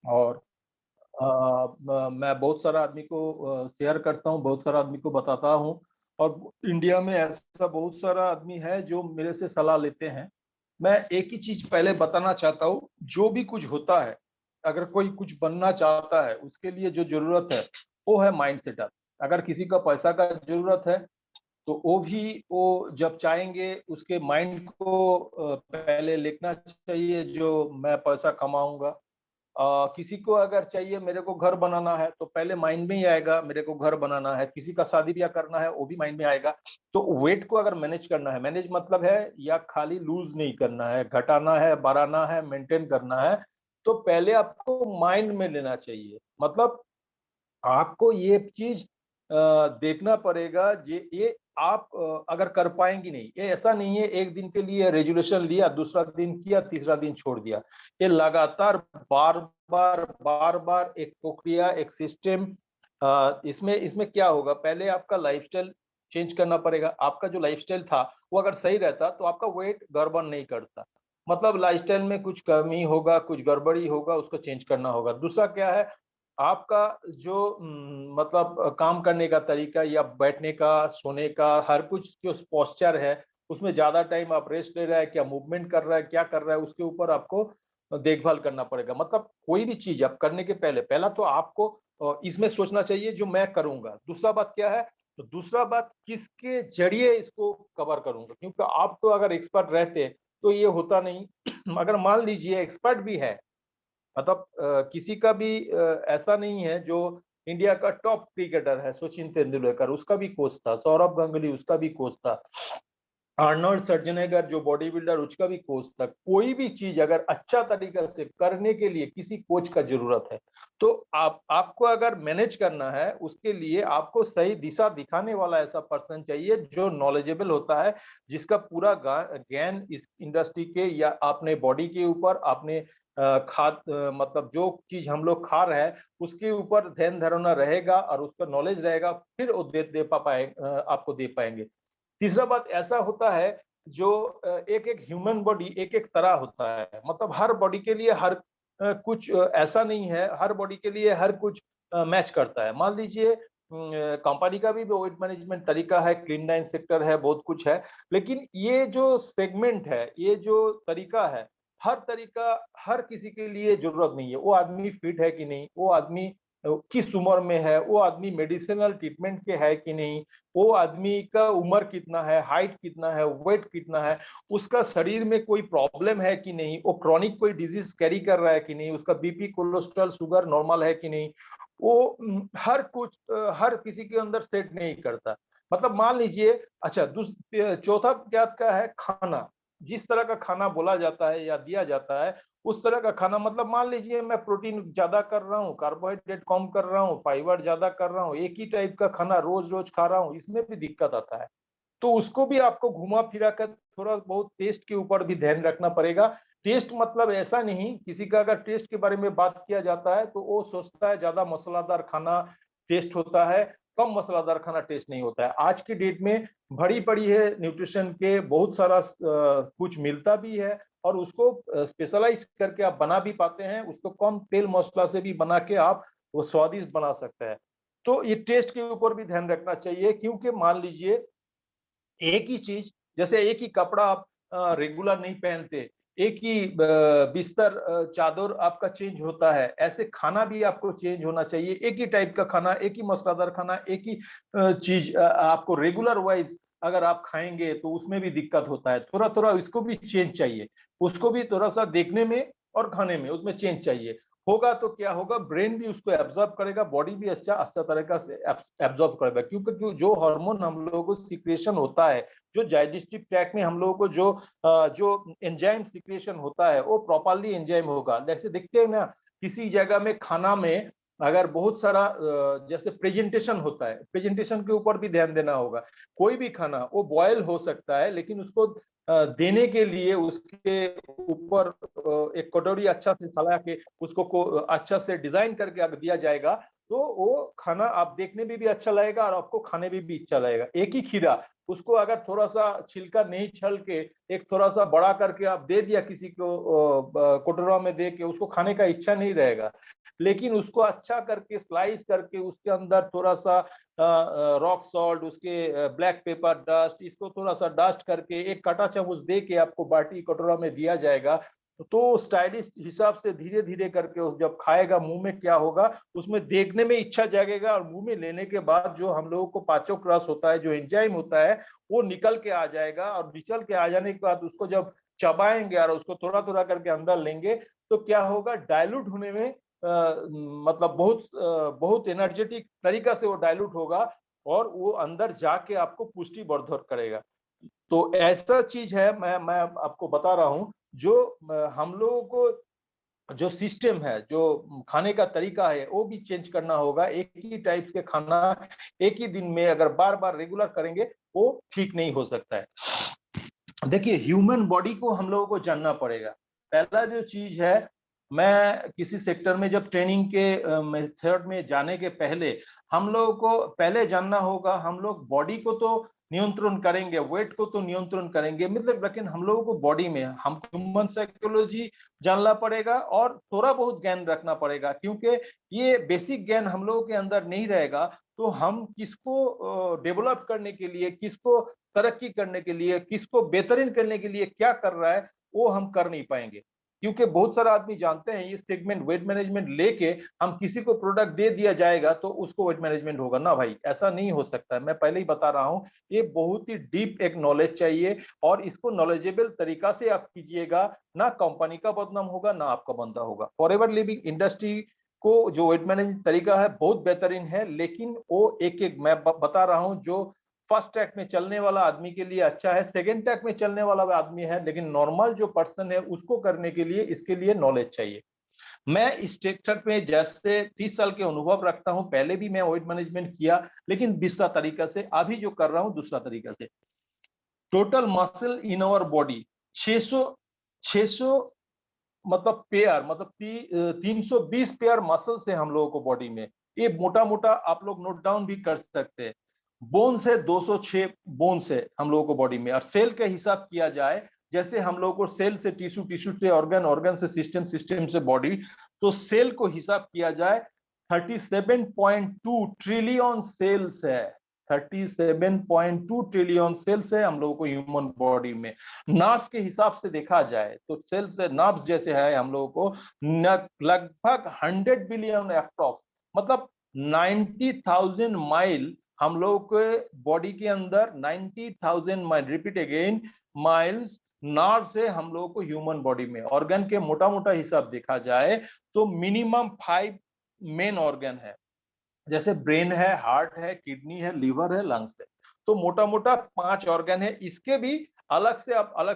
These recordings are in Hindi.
और मैं बहुत सारा आदमी को शेयर करता हूँ, बहुत सारा आदमी को बताता हूँ। और इंडिया में ऐसा बहुत सारा आदमी है जो मेरे से सलाह लेते हैं। मैं एक ही चीज पहले बताना चाहता हूँ, जो भी कुछ होता है, अगर कोई कुछ बनना चाहता है, उसके लिए जो जरूरत है वो है माइंड सेटअप। अगर किसी का पैसा का जरूरत है तो वो जब चाहेंगे उसके माइंड को पहले लिखना चाहिए, जो मैं पैसा कमाऊंगा। किसी को अगर चाहिए मेरे को घर बनाना है, तो पहले माइंड में ही आएगा मेरे को घर बनाना है। किसी का शादी ब्याह करना है, वो भी माइंड में आएगा। तो वेट को अगर मैनेज करना है, मैनेज मतलब है या खाली लूज नहीं करना है, घटाना है, बढ़ाना है, मेंटेन करना है, तो पहले आपको माइंड में लेना चाहिए। मतलब आपको ये चीज देखना पड़ेगा, ये आप अगर कर पाएंगी नहीं। ये ऐसा नहीं है एक दिन के लिए रेजोल्यूशन लिया, दूसरा दिन किया, तीसरा दिन छोड़ दिया। ये लगातार बार बार बार एक प्रक्रिया, एक सिस्टम। इसमें इसमें क्या होगा, पहले आपका लाइफस्टाइल चेंज करना पड़ेगा। आपका जो लाइफस्टाइल था वो अगर सही रहता तो आपका वेट गड़बड़ नहीं करता। मतलब लाइफस्टाइल में कुछ कमी होगा, कुछ गड़बड़ी होगा, उसको चेंज करना होगा। दूसरा क्या है, आपका जो मतलब काम करने का तरीका या बैठने का, सोने का, हर कुछ जो पोस्चर है, उसमें ज्यादा टाइम आप रेस्ट ले रहा है, क्या मूवमेंट कर रहा है, क्या कर रहा है, उसके ऊपर आपको देखभाल करना पड़ेगा। मतलब कोई भी चीज आप करने के पहले पहला तो आपको इसमें सोचना चाहिए जो मैं करूंगा। दूसरा बात क्या है, तो दूसरा बात किसके जरिए इसको कवर करूंगा, क्योंकि आप तो अगर एक्सपर्ट रहते तो ये होता नहीं। अगर मान लीजिए एक्सपर्ट भी है, मतलब किसी का भी ऐसा नहीं है जो इंडिया का टॉप क्रिकेटर है, सचिन तेंदुलकर उसका भी कोच था, सौरभ गांगुली उसका भी कोच था, आर्नोल्ड सर्जनेगर जो बॉडी बिल्डर उसका भी कोच था। कोई भी चीज अगर अच्छा तरीका से करने के लिए किसी कोच का जरूरत है। तो आपको अगर मैनेज करना है, उसके लिए आपको सही दिशा दिखाने वाला ऐसा पर्सन चाहिए जो नॉलेजेबल होता है, जिसका पूरा ज्ञान इस इंडस्ट्री के या अपने बॉडी के ऊपर, अपने मतलब जो चीज हम लोग खा रहे हैं उसके ऊपर ध्यान धरना रहेगा और उसका नॉलेज रहेगा, फिर वो आपको दे पाएंगे। तीसरा बात ऐसा होता है जो एक एक ह्यूमन बॉडी एक एक तरह होता है। मतलब हर बॉडी के लिए हर कुछ ऐसा नहीं है, हर बॉडी के लिए हर कुछ मैच करता है। मान लीजिए कंपनी का भी वेट मैनेजमेंट तरीका है, क्लीन डाइट सेक्टर है, बहुत कुछ है। लेकिन ये जो सेगमेंट है, ये जो तरीका है, हर तरीका हर किसी के लिए जरूरत नहीं है। वो आदमी फिट है कि नहीं, वो आदमी किस उम्र में है, वो आदमी मेडिसिनल ट्रीटमेंट के है कि नहीं, वो आदमी का उम्र कितना है, हाइट कितना है, वेट कितना है, उसका शरीर में कोई प्रॉब्लम है कि नहीं, वो क्रॉनिक कोई डिजीज कैरी कर रहा है कि नहीं, उसका बीपी, कोलेस्ट्रॉल, शुगर नॉर्मल है कि नहीं, वो हर कुछ हर किसी के अंदर सेट नहीं करता। मतलब मान लीजिए, अच्छा चौथा क्या का है, खाना। जिस तरह का खाना बोला जाता है या दिया जाता है उस तरह का खाना, मतलब मान लीजिए मैं प्रोटीन ज्यादा कर रहा हूँ, कार्बोहाइड्रेट कम कर रहा हूँ, फाइबर ज्यादा कर रहा हूँ, एक ही टाइप का खाना रोज रोज खा रहा हूँ, इसमें भी दिक्कत आता है। तो उसको भी आपको घुमा फिरा कर थोड़ा बहुत टेस्ट के ऊपर भी ध्यान रखना पड़ेगा। टेस्ट मतलब ऐसा नहीं, किसी का अगर टेस्ट के बारे में बात किया जाता है तो वो सोचता है ज्यादा मसालादार खाना टेस्ट होता है, कम मसालादार खाना टेस्ट नहीं होता है। आज की डेट में भरी पड़ी है न्यूट्रिशन के, बहुत सारा कुछ मिलता भी है, और उसको स्पेशलाइज करके आप बना भी पाते हैं। उसको कम तेल मसाला से भी बना के आप वो स्वादिष्ट बना सकते हैं। तो ये टेस्ट के ऊपर भी ध्यान रखना चाहिए, क्योंकि मान लीजिए एक ही चीज, जैसे एक ही कपड़ा आप रेगुलर नहीं पहनते, एक ही बिस्तर चादर आपका चेंज होता है, ऐसे खाना भी आपको चेंज होना चाहिए। एक ही टाइप का खाना, एक ही मसालेदार खाना, एक ही चीज आपको रेगुलर वाइज अगर आप खाएंगे तो उसमें भी दिक्कत होता है। थोड़ा थोड़ा इसको भी चेंज चाहिए, उसको भी थोड़ा सा देखने में और खाने में उसमें चेंज चाहिए। होगा तो क्या होगा, ब्रेन भी उसको एब्जॉर्ब करेगा, बॉडी भी अच्छा अच्छा तरीका से एब्जॉर्ब करेगा। क्योंकि जो हार्मोन हम लोगों को सिक्रेशन होता है, जो डाइजेस्टिव ट्रैक्ट में हम लोगों को जो एंजाइम सिक्रेशन होता है, वो प्रॉपरली एंजाइम होगा। जैसे देखते हैं ना, किसी जगह में खाना में अगर बहुत सारा जैसे प्रेजेंटेशन होता है, प्रेजेंटेशन के ऊपर भी ध्यान देना होगा। कोई भी खाना वो बॉयल हो सकता है, लेकिन उसको देने के लिए उसके ऊपर एक कटोरी अच्छा से सला के उसको अच्छा से डिजाइन करके अगर दिया जाएगा, तो वो खाना आप देखने में भी अच्छा लगेगा और आपको खाने में भी अच्छा लगेगा। एक ही खीरा उसको अगर थोड़ा सा छिलका नहीं छल के एक थोड़ा सा बड़ा करके आप दे दिया किसी को कटोरा में दे के, उसको खाने का इच्छा नहीं रहेगा। लेकिन उसको अच्छा करके स्लाइस करके उसके अंदर थोड़ा सा रॉक सॉल्ट, उसके ब्लैक पेपर डस्ट, इसको थोड़ा सा डस्ट करके एक कांटा चामच दे के आपको बाटी कटोरा में दिया जाएगा, तो स्टाइलिश हिसाब से धीरे धीरे करके जब खाएगा मुंह में क्या होगा, उसमें देखने में इच्छा जागेगा और मुंह में लेने के बाद जो हम लोगों को पाचक रस होता है, जो एंजाइम होता है, वो निकल के आ जाएगा। और निकल के आ जाने के बाद उसको जब चबाएंगे और उसको थोड़ा थोड़ा करके अंदर लेंगे, तो क्या होगा, डाइल्यूट होने में मतलब बहुत एनर्जेटिक तरीका से वो डाइल्यूट होगा और वो अंदर जाके आपको पुष्टि वर्धक करेगा। तो ऐसा चीज है, मैं आपको बता रहा हूँ, जो हम लोगों को जो सिस्टम है, जो खाने का तरीका है, वो भी चेंज करना होगा। एक ही टाइप के खाना एक ही दिन में अगर बार बार रेगुलर करेंगे, वो ठीक नहीं हो सकता है। देखिए, ह्यूमन बॉडी को हम लोगों को जानना पड़ेगा। पहला जो चीज है, मैं किसी सेक्टर में जब ट्रेनिंग के मेथड में जाने के पहले हम लोगों को पहले जानना होगा, हम लोग बॉडी को तो नियंत्रण करेंगे, वेट को तो नियंत्रण करेंगे, मतलब लेकिन हम लोगों को बॉडी में हम ह्यूमन साइकोलॉजी जानना पड़ेगा और थोड़ा बहुत ज्ञान रखना पड़ेगा। क्योंकि ये बेसिक ज्ञान हम लोगों के अंदर नहीं रहेगा, तो हम किसको डेवलप करने के लिए, किसको तरक्की करने के लिए, किसको बेहतरीन करने के लिए क्या कर रहा है, वो हम कर नहीं पाएंगे। क्योंकि बहुत सारा आदमी जानते हैं ये सेगमेंट वेट मैनेजमेंट लेके हम किसी को प्रोडक्ट दे दिया जाएगा तो उसको वेट मैनेजमेंट होगा ना भाई, ऐसा नहीं हो सकता है। मैं पहले ही बता रहा हूं, ये बहुत ही डीप एक नॉलेज चाहिए और इसको नॉलेजेबल तरीका से आप कीजिएगा, ना कंपनी का बदनाम होगा ना आपका बंदा होगा। फॉरएवर लिविंग इंडस्ट्री को जो वेट मैनेजमेंट तरीका है बहुत बेहतरीन है, लेकिन वो एक एक मैं बता रहा हूं, जो फर्स्ट ट्रैक में चलने वाला आदमी के लिए अच्छा है, सेकंड ट्रैक में चलने वाला आदमी है, लेकिन नॉर्मल जो पर्सन है उसको करने के लिए इसके लिए नॉलेज चाहिए। मैं इस सेक्टर पे जैसे 30 साल के अनुभव रखता हूं, पहले भी मैं वेट मैनेजमेंट किया, लेकिन दूसरा तरीका से, अभी जो कर रहा हूं दूसरा तरीका से। Total muscle in our body 600 600 मतलब पेयर, मतलब 320 पेयर मसल से हम लोगों को बॉडी में, ये मोटा मोटा आप लोग नोट डाउन भी कर सकते हैं। बोन्स है 206 बोन्स है हम लोगों को बॉडी में। और सेल का हिसाब किया जाए, जैसे हम लोगों को सेल से टिश्यू, टिश्यू से ऑर्गन, ऑर्गन से सिस्टम, सिस्टम से बॉडी, तो सेल को हिसाब किया जाए 37.2 ट्रिलियन सेल्स है। 37.2 ट्रिलियन सेल्स है हम लोगों को ह्यूमन बॉडी में। नर्व्स के हिसाब से देखा जाए तो सेल्स नर्व्स जैसे है हम लोगों को लगभग 100 बिलियन अप्रॉक्स, मतलब 90,000 माइल हम लोगों के बॉडी के अंदर, 90,000 mile, repeat again, miles nerve से हम लोगों को ह्यूमन बॉडी में। ऑर्गन के मोटा मोटा हिसाब देखा जाए तो मिनिमम 5 मेन ऑर्गन है, जैसे ब्रेन है, हार्ट है, किडनी है, लिवर है, लंग्स है। तो मोटा मोटा 5 ऑर्गन है। इसके भी अलग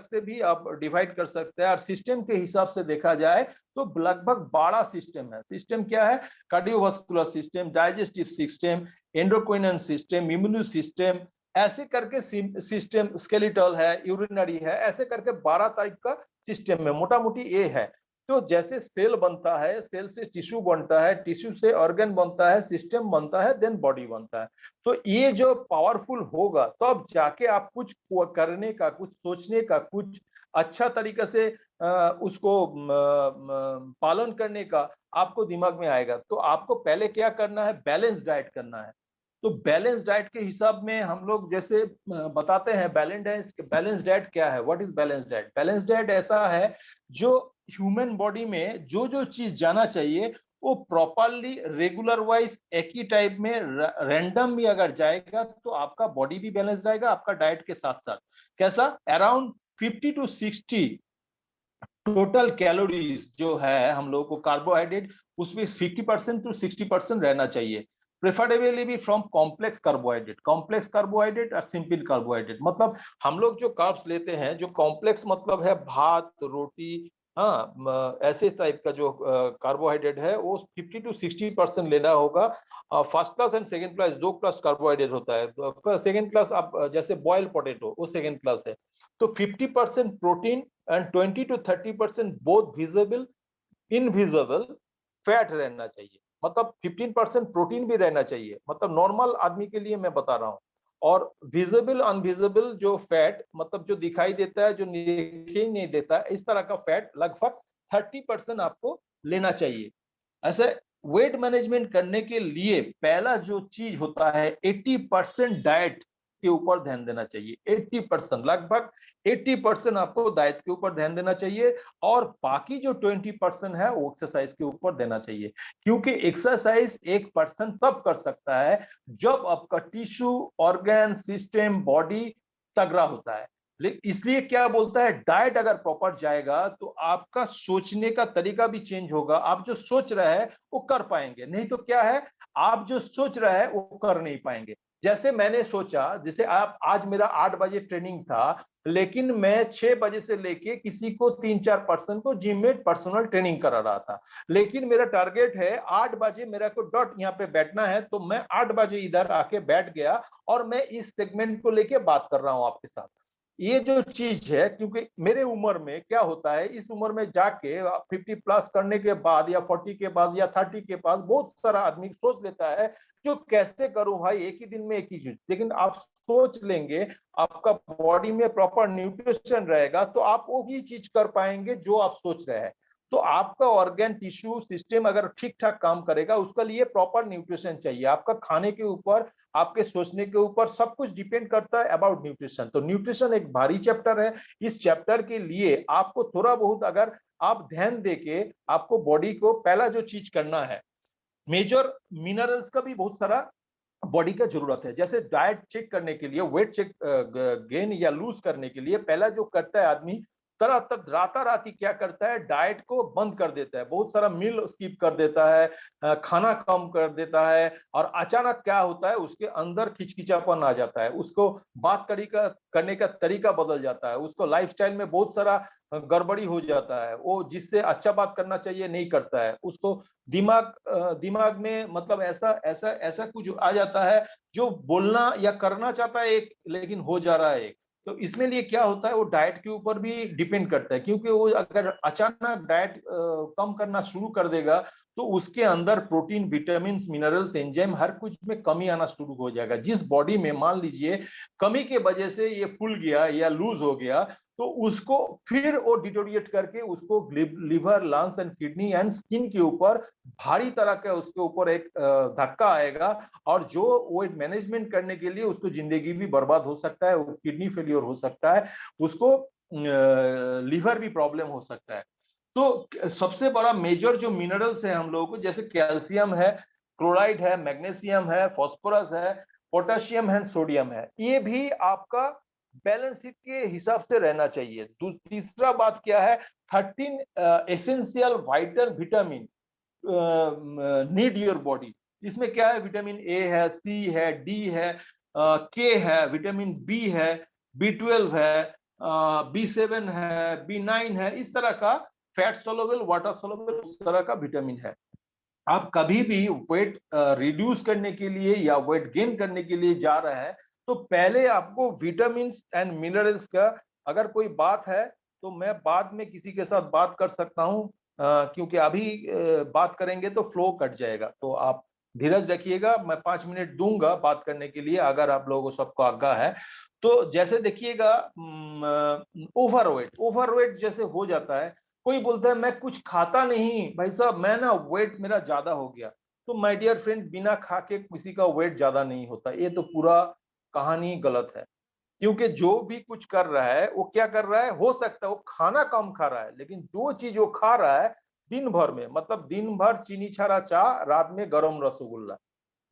से भी आप डिवाइड कर सकते हैं। और सिस्टम के हिसाब से देखा जाए तो लगभग 12 सिस्टम है। सिस्टम क्या है? Cardiovascular system, digestive system, endocrine system, immune system, ऐसे करके सिस्टम, स्केलेटल है, यूरिनरी है, ऐसे करके 12 टाइप का सिस्टम में मोटा मोटी ये है। तो जैसे सेल बनता है, सेल से टिश्यू बनता है, टिश्यू से ऑर्गन बनता है, सिस्टम बनता है, देन बॉडी बनता है। तो ये जो पावरफुल होगा तब तो जाके आप कुछ करने का, कुछ सोचने का, कुछ अच्छा तरीके से उसको पालन करने का आपको दिमाग में आएगा। तो आपको पहले क्या करना है? बैलेंस डाइट करना है। तो बैलेंस डाइट के हिसाब में हम लोग जैसे बताते हैं बैलेंस डाइट क्या है? What is balance diet? Balance diet ऐसा है जो ह्यूमन बॉडी में जो जो चीज जाना चाहिए वो प्रॉपरली रेगुलर वाइज एक ही टाइप में रैंडम भी अगर जाएगा तो आपका बॉडी भी बैलेंस रहेगा आपका डाइट के साथ साथ। कैसा? अराउंड 50 to 60 टोटल कैलोरीज जो है हम लोगों को कार्बोहाइड्रेट, उसमें 50% to 60% रहना चाहिए। प्रेफरेबली भी from complex carbohydrate, complex carbohydrate और सिंपल कार्बोहाइड्रेट। मतलब हम लोग जो कार्ब्स लेते हैं, जो कॉम्प्लेक्स मतलब है भात, रोटी, हाँ, ऐसे टाइप का जो कार्बोहाइड्रेट है वो 50 to 60% लेना होगा। First class and second class, दो क्लास कार्बोहाइड्रेट होता है। तो सेकंड क्लास आप जैसे बॉयल पोटेटो, वो सेकंड क्लास है। तो 50% protein and 20 to 30% both visible, invisible fat रहना चाहिए। मतलब 15% प्रोटीन भी रहना चाहिए। मतलब नॉर्मल आदमी के लिए मैं बता रहा हूँ। और विजिबल अनविजिबल जो फैट, मतलब जो दिखाई देता है, जो दिखाई नहीं देता, इस तरह का फैट लगभग 30% आपको लेना चाहिए। ऐसे वेट मैनेजमेंट करने के लिए पहला जो चीज होता है, 80% डाइट के ऊपर ध्यान देना चाहिए। 80%, लगभग 80% आपको डाइट के ऊपर ध्यान देना चाहिए, और बाकी जो 20% है वो एक्सरसाइज के ऊपर देना चाहिए। क्योंकि एक्सरसाइज एक पर्सन तब कर सकता है जब आपका टिश्यू, ऑर्गन, सिस्टम, बॉडी तगड़ा होता है। इसलिए क्या बोलता है, डाइट अगर प्रॉपर जाएगा तो आपका सोचने का तरीका भी चेंज होगा। आप जो सोच रहे हैं वो कर पाएंगे, नहीं तो क्या है, आप जो सोच रहे हैं वो कर नहीं पाएंगे। जैसे मैंने सोचा, जैसे आप, आज मेरा 8 बजे ट्रेनिंग था, लेकिन मैं 6 बजे से लेके किसी को 3-4 पर्सन को जिम में पर्सनल ट्रेनिंग करा रहा था। लेकिन मेरा टारगेट है 8 बजे मेरे को डॉट यहाँ पे बैठना है, तो मैं 8 बजे इधर आके बैठ गया और मैं इस सेगमेंट को लेके बात कर रहा हूँ आपके साथ। ये जो चीज है, क्योंकि मेरे उम्र में क्या होता है, इस उम्र में जाके 50 प्लस करने के बाद या 40 के बाद या 30 के पास बहुत सारा आदमी सोच लेता है जो कैसे करूं भाई, एक ही दिन में एक ही चीज। लेकिन आप सोच लेंगे, आपका बॉडी में प्रॉपर न्यूट्रिशन रहेगा, तो आप वो ही चीज कर पाएंगे जो आप सोच रहे हैं। तो आपका ऑर्गन, टिश्यू, सिस्टम अगर ठीक ठाक काम करेगा, उसके लिए प्रॉपर न्यूट्रिशन चाहिए। आपका खाने के ऊपर, आपके सोचने के ऊपर सब कुछ डिपेंड करता है अबाउट न्यूट्रिशन। तो न्यूट्रिशन एक भारी चैप्टर है। इस चैप्टर के लिए आपको थोड़ा बहुत अगर आप ध्यान देके, आपको बॉडी को पहला जो चीज करना है, मेजर मिनरल्स का भी बहुत सारा बॉडी का जरूरत है। जैसे डाइट चेक करने के लिए, वेट चेक गेन या लूज करने के लिए पहला जो करता है आदमी, तरह तक राताराती क्या करता है, डाइट को बंद कर देता है, बहुत सारा मील स्किप कर देता है, खाना कम कर देता है, और अचानक क्या होता है, उसके अंदर खिचखिचापन आ जाता है, उसको बात करने का तरीका बदल जाता है, उसको लाइफस्टाइल में बहुत सारा गड़बड़ी हो जाता है, वो जिससे अच्छा बात करना चाहिए नहीं करता है, उसको दिमाग में मतलब ऐसा ऐसा ऐसा कुछ आ जाता है जो बोलना या करना चाहता है एक, लेकिन हो जा रहा है एक। तो इसमें लिए क्या होता है, वो डाइट के ऊपर भी डिपेंड करता है, क्योंकि वो अगर अचानक डाइट कम करना शुरू कर देगा, तो उसके अंदर प्रोटीन, विटामिन, मिनरल्स, एंजाइम हर कुछ में कमी आना शुरू हो जाएगा। जिस बॉडी में मान लीजिए कमी के वजह से ये फूल गया या लूज हो गया, तो उसको फिर वो डिटोरिएट करके उसको liver, lungs and kidney and skin के ऊपर भारी तरह का उसके ऊपर एक धक्का आएगा, और जो वेट मैनेजमेंट करने के लिए उसको जिंदगी भी बर्बाद हो सकता है, किडनी फेलियर हो सकता है, उसको लिवर भी प्रॉब्लम हो सकता है। तो सबसे बड़ा मेजर जो मिनरल्स है हम लोगों को, जैसे कैल्शियम है, क्लोराइड है, मैग्नीशियम है, फास्फोरस है, पोटेशियम है, सोडियम है, ये भी आपका बैलेंस शीट के हिसाब से रहना चाहिए। तीसरा बात क्या है, 13 essential vital vitamin need your body. इसमें क्या है, विटामिन ए है, सी है, डी है, के है, विटामिन बी है, B12 है, B7 है, B9 है, इस तरह का फैट सोलुबल, वाटर सोलुबल, उस तरह का विटामिन है। आप कभी भी वेट रिड्यूस करने के लिए या वेट गेन करने के लिए जा रहे हैं, तो पहले आपको विटामिन एंड मिनरल्स का अगर कोई बात है, तो मैं बाद में किसी के साथ बात कर सकता हूं, क्योंकि अभी बात करेंगे तो फ्लो कट जाएगा। तो आप धीरज रखिएगा, मैं 5 मिनट दूंगा बात करने के लिए, अगर आप लोगों को सबको आज्ञा है। तो जैसे देखिएगा, ओवरवेट जैसे हो जाता है, कोई बोलता है मैं कुछ खाता नहीं भाई साहब, मैं ना वेट मेरा ज्यादा हो गया। तो माय डियर फ्रेंड, बिना खा के किसी का वेट ज्यादा नहीं होता, ये तो पूरा कहानी गलत है। क्योंकि जो भी कुछ कर रहा है वो क्या कर रहा है, हो सकता है वो खाना कम खा रहा है, लेकिन जो चीज वो खा रहा है दिन भर में, मतलब दिन भर चीनी छाड़ा चाह, रात में गरम रसगुल्ला,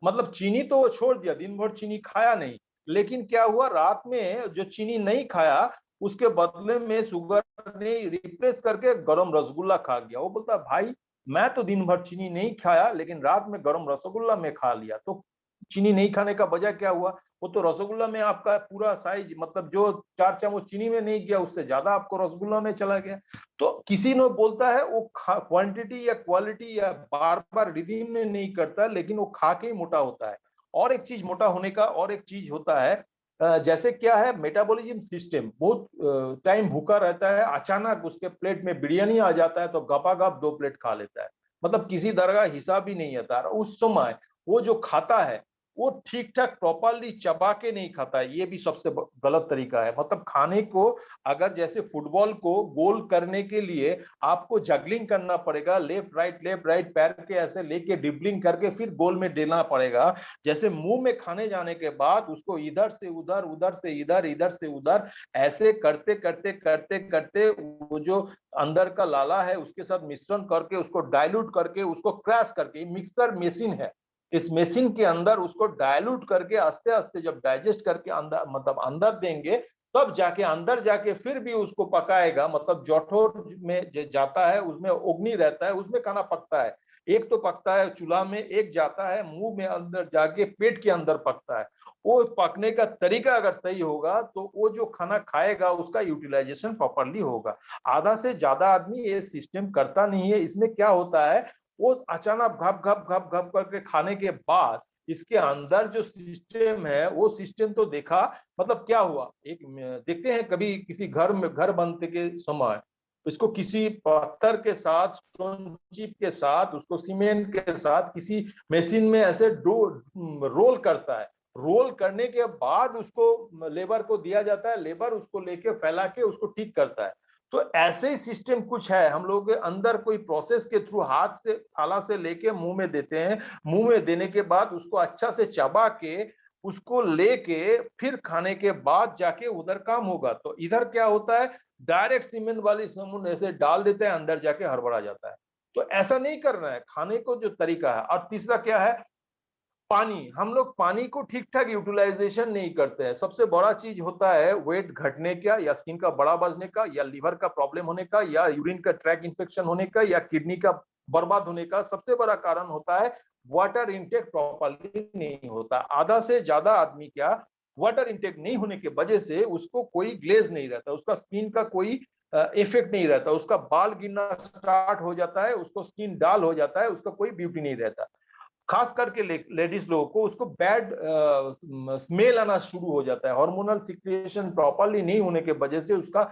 मतलब चीनी तो वो छोड़ दिया, दिन भर चीनी खाया नहीं, लेकिन क्या हुआ, रात में जो चीनी नहीं खाया उसके बदले में शुगर ने रिप्लेस करके गरम रसगुल्ला खा गया। वो बोलता भाई, मैं तो दिन भर चीनी नहीं खाया, लेकिन रात में गरम रसगुल्ला में खा लिया। तो चीनी नहीं खाने का वजह क्या हुआ, वो तो रसगुल्ला में आपका पूरा साइज, मतलब जो 4 चम्मच चीनी में नहीं गया, उससे ज्यादा आपको रसगुल्ला में चला गया। तो किसी ने बोलता है वो क्वांटिटी या क्वालिटी या बार बार रिदीम में नहीं करता, लेकिन वो खा के ही मोटा होता है। और एक चीज मोटा होने का और एक चीज होता है, जैसे क्या है, मेटाबॉलिज्म सिस्टम बहुत टाइम भूखा रहता है, अचानक उसके प्लेट में बिरयानी आ जाता है तो गपागप 2 प्लेट खा लेता है, मतलब किसी तरह का हिसाब भी नहीं आता। उस समय वो जो खाता है वो ठीक ठाक प्रॉपरली चबा के नहीं खाता है, ये भी सबसे गलत तरीका है। मतलब खाने को अगर जैसे फुटबॉल को गोल करने के लिए आपको जगलिंग करना पड़ेगा, लेफ्ट राइट पैर के ऐसे लेके ड्रिबलिंग करके फिर गोल में देना पड़ेगा, जैसे मुंह में खाने जाने के बाद उसको इधर से उधर, उधर से इधर, इधर से उधर ऐसे करते करते करते करते वो जो अंदर का लाला है उसके साथ मिश्रण करके उसको डाइल्यूट करके उसको क्रैश करके, मिक्सर मशीन है, इस मशीन के अंदर उसको डायल्यूट करके आस्ते आस्ते जब डाइजेस्ट करके अंदर मतलब अंदर देंगे, तब जाके अंदर जाके फिर भी उसको पकाएगा। मतलब जठोर में जाता है, उसमें अग्नि रहता है, उसमें खाना पकता है। एक तो पकता है चूल्हा में, एक जाता है मुंह में, अंदर जाके पेट के अंदर पकता है। वो पकने का तरीका अगर सही होगा तो वो जो खाना खाएगा उसका यूटिलाइजेशन प्रॉपरली होगा। आधा से ज्यादा आदमी ये सिस्टम करता नहीं है। इसमें क्या होता है, वो अचानक घप घप घप घप करके खाने के बाद इसके अंदर जो सिस्टम है वो सिस्टम तो देखा, मतलब क्या हुआ, एक देखते हैं कभी किसी घर में घर बनते के समय इसको किसी पत्थर के साथ, स्टोन चिप के साथ, उसको सीमेंट के साथ किसी मशीन में ऐसे रोल करता है। रोल करने के बाद उसको लेबर को दिया जाता है, लेबर उसको लेके फैला के उसको ठीक करता है। तो ऐसे ही सिस्टम कुछ है, हम लोग के अंदर कोई प्रोसेस के थ्रू हाथ से थाला से लेके मुंह में देते हैं, मुंह में देने के बाद उसको अच्छा से चबा के उसको लेके फिर खाने के बाद जाके उधर काम होगा। तो इधर क्या होता है, डायरेक्ट सीमेंट वाली समून ऐसे डाल देते हैं, अंदर जाके हड़बड़ा जाता है। तो ऐसा नहीं करना है, खाने को जो तरीका है। और तीसरा क्या है, पानी, हम लोग पानी को ठीक ठाक यूटिलाइजेशन नहीं करते हैं। सबसे बड़ा चीज होता है वेट घटने का, या स्किन का बड़ा बजने का, या लीवर का प्रॉब्लम होने का, या यूरिन का ट्रैक इन्फेक्शन होने का, या किडनी का बर्बाद होने का सबसे बड़ा कारण होता है वाटर इनटेक प्रॉपरली नहीं होता। आधा से ज्यादा आदमी क्या, वाटर इनटेक नहीं होने की वजह से उसको कोई ग्लेज नहीं रहता, उसका स्किन का कोई इफेक्ट नहीं रहता, उसका बाल गिरना स्टार्ट हो जाता है, उसको स्किन डाल हो जाता है, उसका कोई ब्यूटी नहीं रहता। खास करके लेडीज लोगों को उसको बैड स्मेल आना शुरू हो जाता है। हार्मोनल सिक्रिएशन प्रॉपरली नहीं होने के वजह से उसका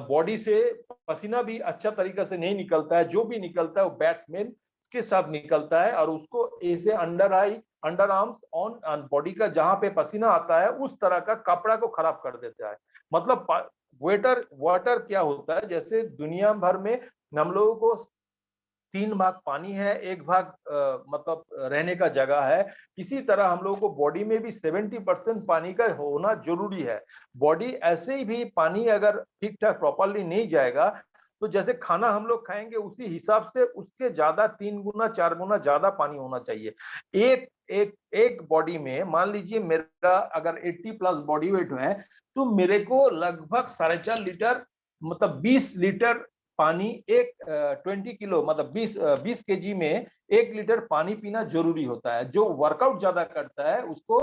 बॉडी से पसीना भी अच्छा तरीके से नहीं निकलता है, जो भी निकलता है वो बैड स्मेल के साथ निकलता है, और उसको ऐसे under I, under arms, on body का जहां पे पसीना आता है उस तरह का कपड़ा को खराब कर देता है। मतलब वाटर क्या होता है, जैसे दुनिया भर में हम लोगों को 3 भाग पानी है, 1 भाग मतलब रहने का जगह है। इसी तरह हम लोगों को बॉडी में भी 70% पानी का होना जरूरी है। बॉडी ऐसे ही भी पानी अगर ठीक ठाक प्रॉपरली नहीं जाएगा, तो जैसे खाना हम लोग खाएंगे उसी हिसाब से उसके ज्यादा 3 गुना 4 गुना ज्यादा पानी होना चाहिए। एक एक एक बॉडी में मान लीजिए मेरा अगर 80+ बॉडी वेट है, तो मेरे को लगभग 4.5 लीटर, मतलब 20 लीटर पानी, एक 20 किलो मतलब 20 केजी में 1 लीटर पानी पीना जरूरी होता है। जो वर्कआउट ज्यादा करता है उसको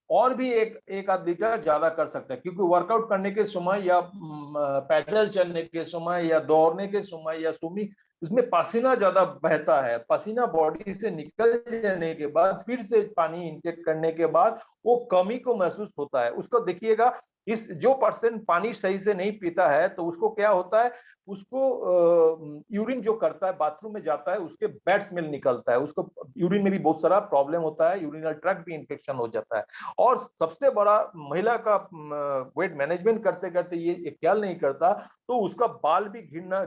और भी एक आध लीटर ज्यादा कर सकता है, क्योंकि वर्कआउट करने के समय या पैदल चलने के समय या दौड़ने के समय या स्विमिंग, उसमें पसीना ज्यादा बहता है। पसीना बॉडी से निकल जाने के बाद फिर से पानी इंटेक करने के बाद वो कमी को महसूस होता है। उसको देखिएगा, इस जो पर्सन पानी सही से नहीं पीता है तो उसको क्या होता है, उसको यूरिन जो करता है, बाथरूम में जाता है, उसके बैड स्मेल निकलता है, उसको यूरिन में भी बहुत सारा प्रॉब्लम होता है, यूरिनल ट्रैक्ट भी इन्फेक्शन हो जाता है। और सबसे बड़ा, महिला का वेट मैनेजमेंट करते करते ये ख्याल नहीं करता, तो उसका बाल भी गिरना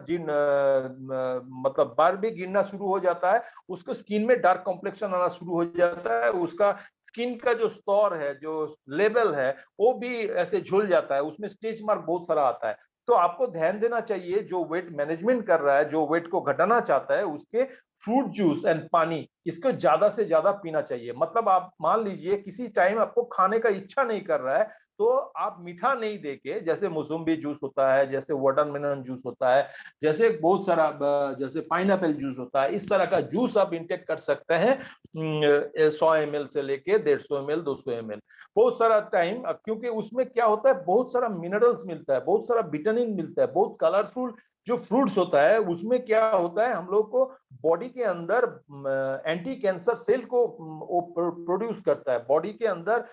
मतलब बाल भी गिरना शुरू हो जाता है, उसको स्किन में डार्क कॉम्प्लेक्शन आना शुरू हो जाता है, उसका स्किन का जो स्तर है, जो लेवल है, वो भी ऐसे झुल जाता है, उसमें स्टेच मार्क बहुत सारा आता है। तो आपको ध्यान देना चाहिए, जो वेट मैनेजमेंट कर रहा है, जो वेट को घटाना चाहता है, उसके फ्रूट जूस एंड पानी इसको ज्यादा से ज्यादा पीना चाहिए। मतलब आप मान लीजिए किसी टाइम आपको खाने का इच्छा नहीं कर रहा है, तो आप मीठा नहीं देके, जैसे मौसम्बी जूस होता है, जैसे वाटरमेलन जूस होता है, जैसे बहुत सारा जैसे पाइनएप्पल जूस होता है, इस तरह का जूस आप इंटेक कर सकते हैं 100 ml से लेके 150 ml 200 ml। बहुत सारा टाइम, क्योंकि उसमें क्या होता है, बहुत सारा मिनरल्स मिलता है, बहुत सारा विटामिन मिलता है, बहुत कलरफुल जो फ्रूट्स होता है उसमें क्या होता है, हम लोग को बॉडी के अंदर एंटी कैंसर सेल को प्रोड्यूस करता है, बॉडी के अंदर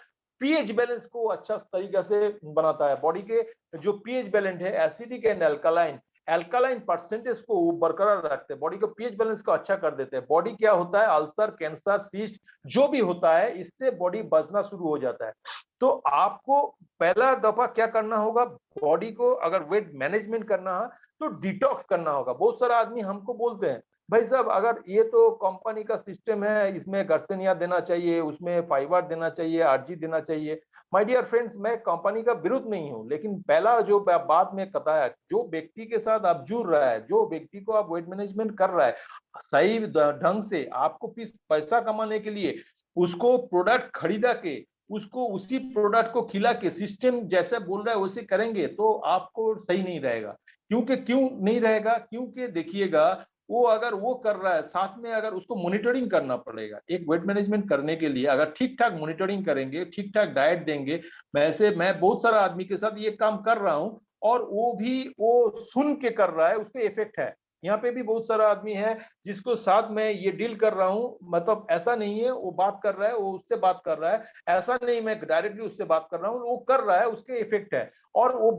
पीएच बैलेंस को अच्छा तरीके से बनाता है। बॉडी के जो पीएच बैलेंस है, acidic and alkaline, alkaline percentage को वो बरकरार रखते हैं, बॉडी को पीएच बैलेंस को अच्छा कर देते हैं। बॉडी क्या होता है, अल्सर, कैंसर, सिस्ट जो भी होता है, इससे बॉडी बचना शुरू हो जाता है। तो आपको पहला दफा क्या करना होगा, बॉडी को अगर वेट मैनेजमेंट करना है तो डिटॉक्स करना होगा। बहुत सारा आदमी हमको बोलते हैं भाई साहब अगर ये तो कंपनी का सिस्टम है, इसमें गर्सेनिया देना चाहिए, उसमें फाइबर देना चाहिए, आरजी देना चाहिए। माय डियर फ्रेंड्स, मैं कंपनी का विरुद्ध नहीं हूं, लेकिन पहला जो बात में बताया, जो व्यक्ति के साथ आप जुड़ रहा है, जो व्यक्ति को आप वेट मैनेजमेंट कर रहा है सही ढंग से, आपको पैसा कमाने के लिए उसको प्रोडक्ट खरीदा के, उसको उसी प्रोडक्ट को खिला के सिस्टम जैसे बोल रहा है वैसे करेंगे तो आपको सही नहीं रहेगा। क्यों नहीं रहेगा, क्योंकि देखिएगा वो अगर वो कर रहा है साथ में अगर उसको मॉनिटरिंग करना पड़ेगा। एक वेट मैनेजमेंट करने के लिए अगर ठीक ठाक मॉनिटरिंग करेंगे, ठीक ठाक डाइट देंगे, मैं बहुत सारा आदमी के साथ ये काम कर रहा हूं और वो सुन के कर रहा है, उस पर इफेक्ट है। यहाँ पे भी बहुत सारा आदमी है जिसको साथ में ये डील कर रहा हूँ, मतलब ऐसा नहीं है वो बात कर रहा है, वो उससे बात कर रहा है, ऐसा नहीं मैं डायरेक्टली उससे बात कर रहा हूँ, वो कर रहा है, उसके इफेक्ट है। और वो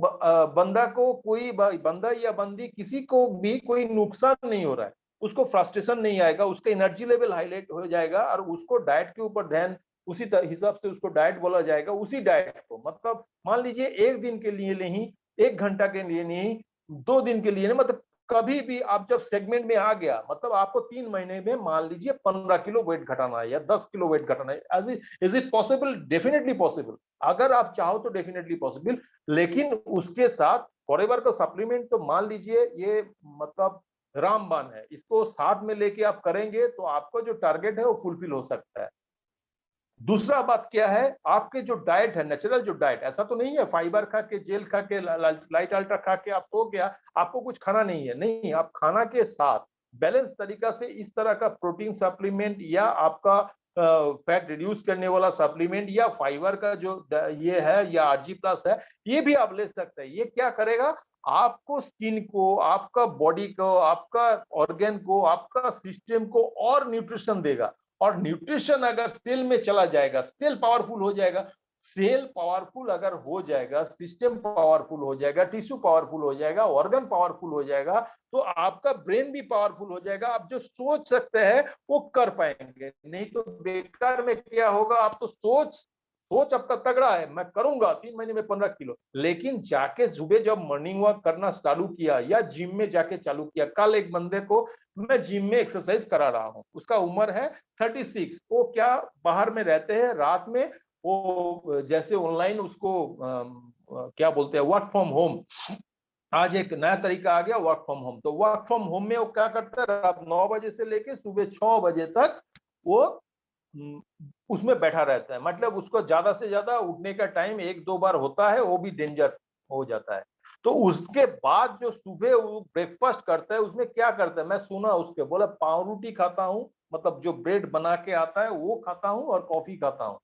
बंदा को कोई बंदा या बंदी किसी को भी कोई नुकसान नहीं हो रहा है, उसको फ्रस्ट्रेशन नहीं आएगा, उसका एनर्जी लेवल हाईलाइट हो जाएगा और उसको डाइट के ऊपर ध्यान उसी हिसाब से उसको डाइट बोला जाएगा, उसी डाइट को मतलब मान लीजिए एक दिन के लिए नहीं, एक घंटा के लिए नहीं, 2 दिन के लिए नहीं, मतलब कभी भी आप जब सेगमेंट में आ गया मतलब आपको 3 महीने में मान लीजिए 15 किलो वेट घटाना है या 10 किलो वेट घटाना है। Is it possible? Definitely possible, अगर आप चाहो तो डेफिनेटली पॉसिबल। लेकिन उसके साथ फॉरएवर का सप्लीमेंट तो मान लीजिए ये मतलब रामबाण है, इसको साथ में लेके आप करेंगे तो आपका जो टारगेट है वो फुलफिल हो सकता है। दूसरा बात क्या है, आपके जो डाइट है, नेचुरल जो डाइट, ऐसा तो नहीं है फाइबर खा के, जेल खा के, लाइट अल्ट्रा खा के आप सो गया, आपको कुछ खाना नहीं है, नहीं, आप खाना के साथ बैलेंस तरीका से इस तरह का प्रोटीन सप्लीमेंट या आपका फैट रिड्यूस करने वाला सप्लीमेंट या फाइबर का जो ये है या आरजी प्लस है, ये भी आप ले सकते हैं। ये क्या करेगा, आपको स्किन को, आपका बॉडी को, आपका ऑर्गन को, आपका सिस्टम को और न्यूट्रिशन देगा। और न्यूट्रिशन अगर सेल में चला जाएगा, सेल पावरफुल हो जाएगा, सेल पावरफुल अगर हो जाएगा, सिस्टम पावरफुल हो जाएगा, टिश्यू पावरफुल हो जाएगा, ऑर्गन पावरफुल हो जाएगा, तो आपका ब्रेन भी पावरफुल हो जाएगा। आप जो सोच सकते हैं वो कर पाएंगे, नहीं तो बेकार में क्या होगा, आप तो सोच आपका तगड़ा है, मैं करूंगा 3 महीने में 15 किलो, लेकिन जाके सुबह जब मॉर्निंग वॉक करना चालू किया या जिम में जाके चालू किया, कल एक बंदे को मैं जिम में एक्सरसाइज करा रहा हूँ, उसका उम्र है 36, वो क्या बाहर में रहते हैं, रात में वो जैसे ऑनलाइन उसको क्या बोलते हैं, वर्क फ्रॉम होम, आज एक नया तरीका आ गया वर्क फ्रॉम होम। तो वर्क फ्रॉम होम में वो क्या करता है, रात 9 बजे से लेके सुबह 6 बजे तक वो उसमें बैठा रहता है, मतलब उसको ज्यादा से ज्यादा उठने का टाइम 1-2 बार होता है, वो भी डेंजर हो जाता है। तो उसके बाद जो सुबह वो ब्रेकफास्ट करता है, उसमें क्या करता है, मैं सुना उसके बोला पावरोटी खाता हूँ, मतलब जो ब्रेड बना के आता है वो खाता हूँ और कॉफी खाता हूँ,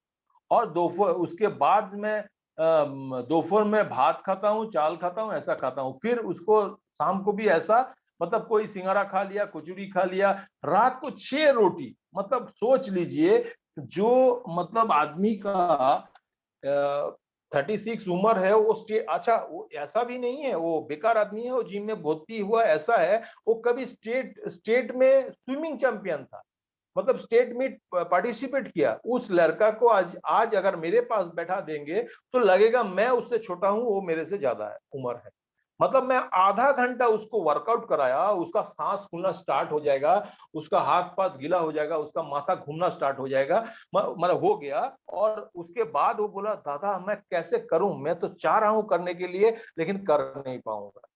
और दोपहर उसके बाद में दोपहर में भात खाता हूँ, चावल खाता हूँ, ऐसा खाता हूँ। फिर उसको शाम को भी ऐसा, मतलब कोई सिंगारा खा लिया, कचौड़ी खा लिया, रात को 6 रोटी। मतलब सोच लीजिए, जो मतलब आदमी का 36 उम्र है, वो अच्छा वो ऐसा भी नहीं है वो बेकार आदमी है, वो जिम में भर्ती हुआ, ऐसा है वो कभी स्टेट में स्विमिंग चैंपियन था, मतलब स्टेट मीट पार्टिसिपेट किया। उस लड़का को आज अगर मेरे पास बैठा देंगे तो लगेगा मैं उससे छोटा हूं, वो मेरे से ज्यादा है उम्र है। मतलब मैं आधा घंटा उसको वर्कआउट कराया, उसका सांस फूलना स्टार्ट हो जाएगा, उसका हाथ पाथ गीला हो जाएगा, उसका माथा घूमना स्टार्ट हो जाएगा, मतलब हो गया। और उसके बाद वो बोला दादा मैं कैसे करूं, मैं तो चाह रहा हूं करने के लिए लेकिन कर नहीं पाऊंगा।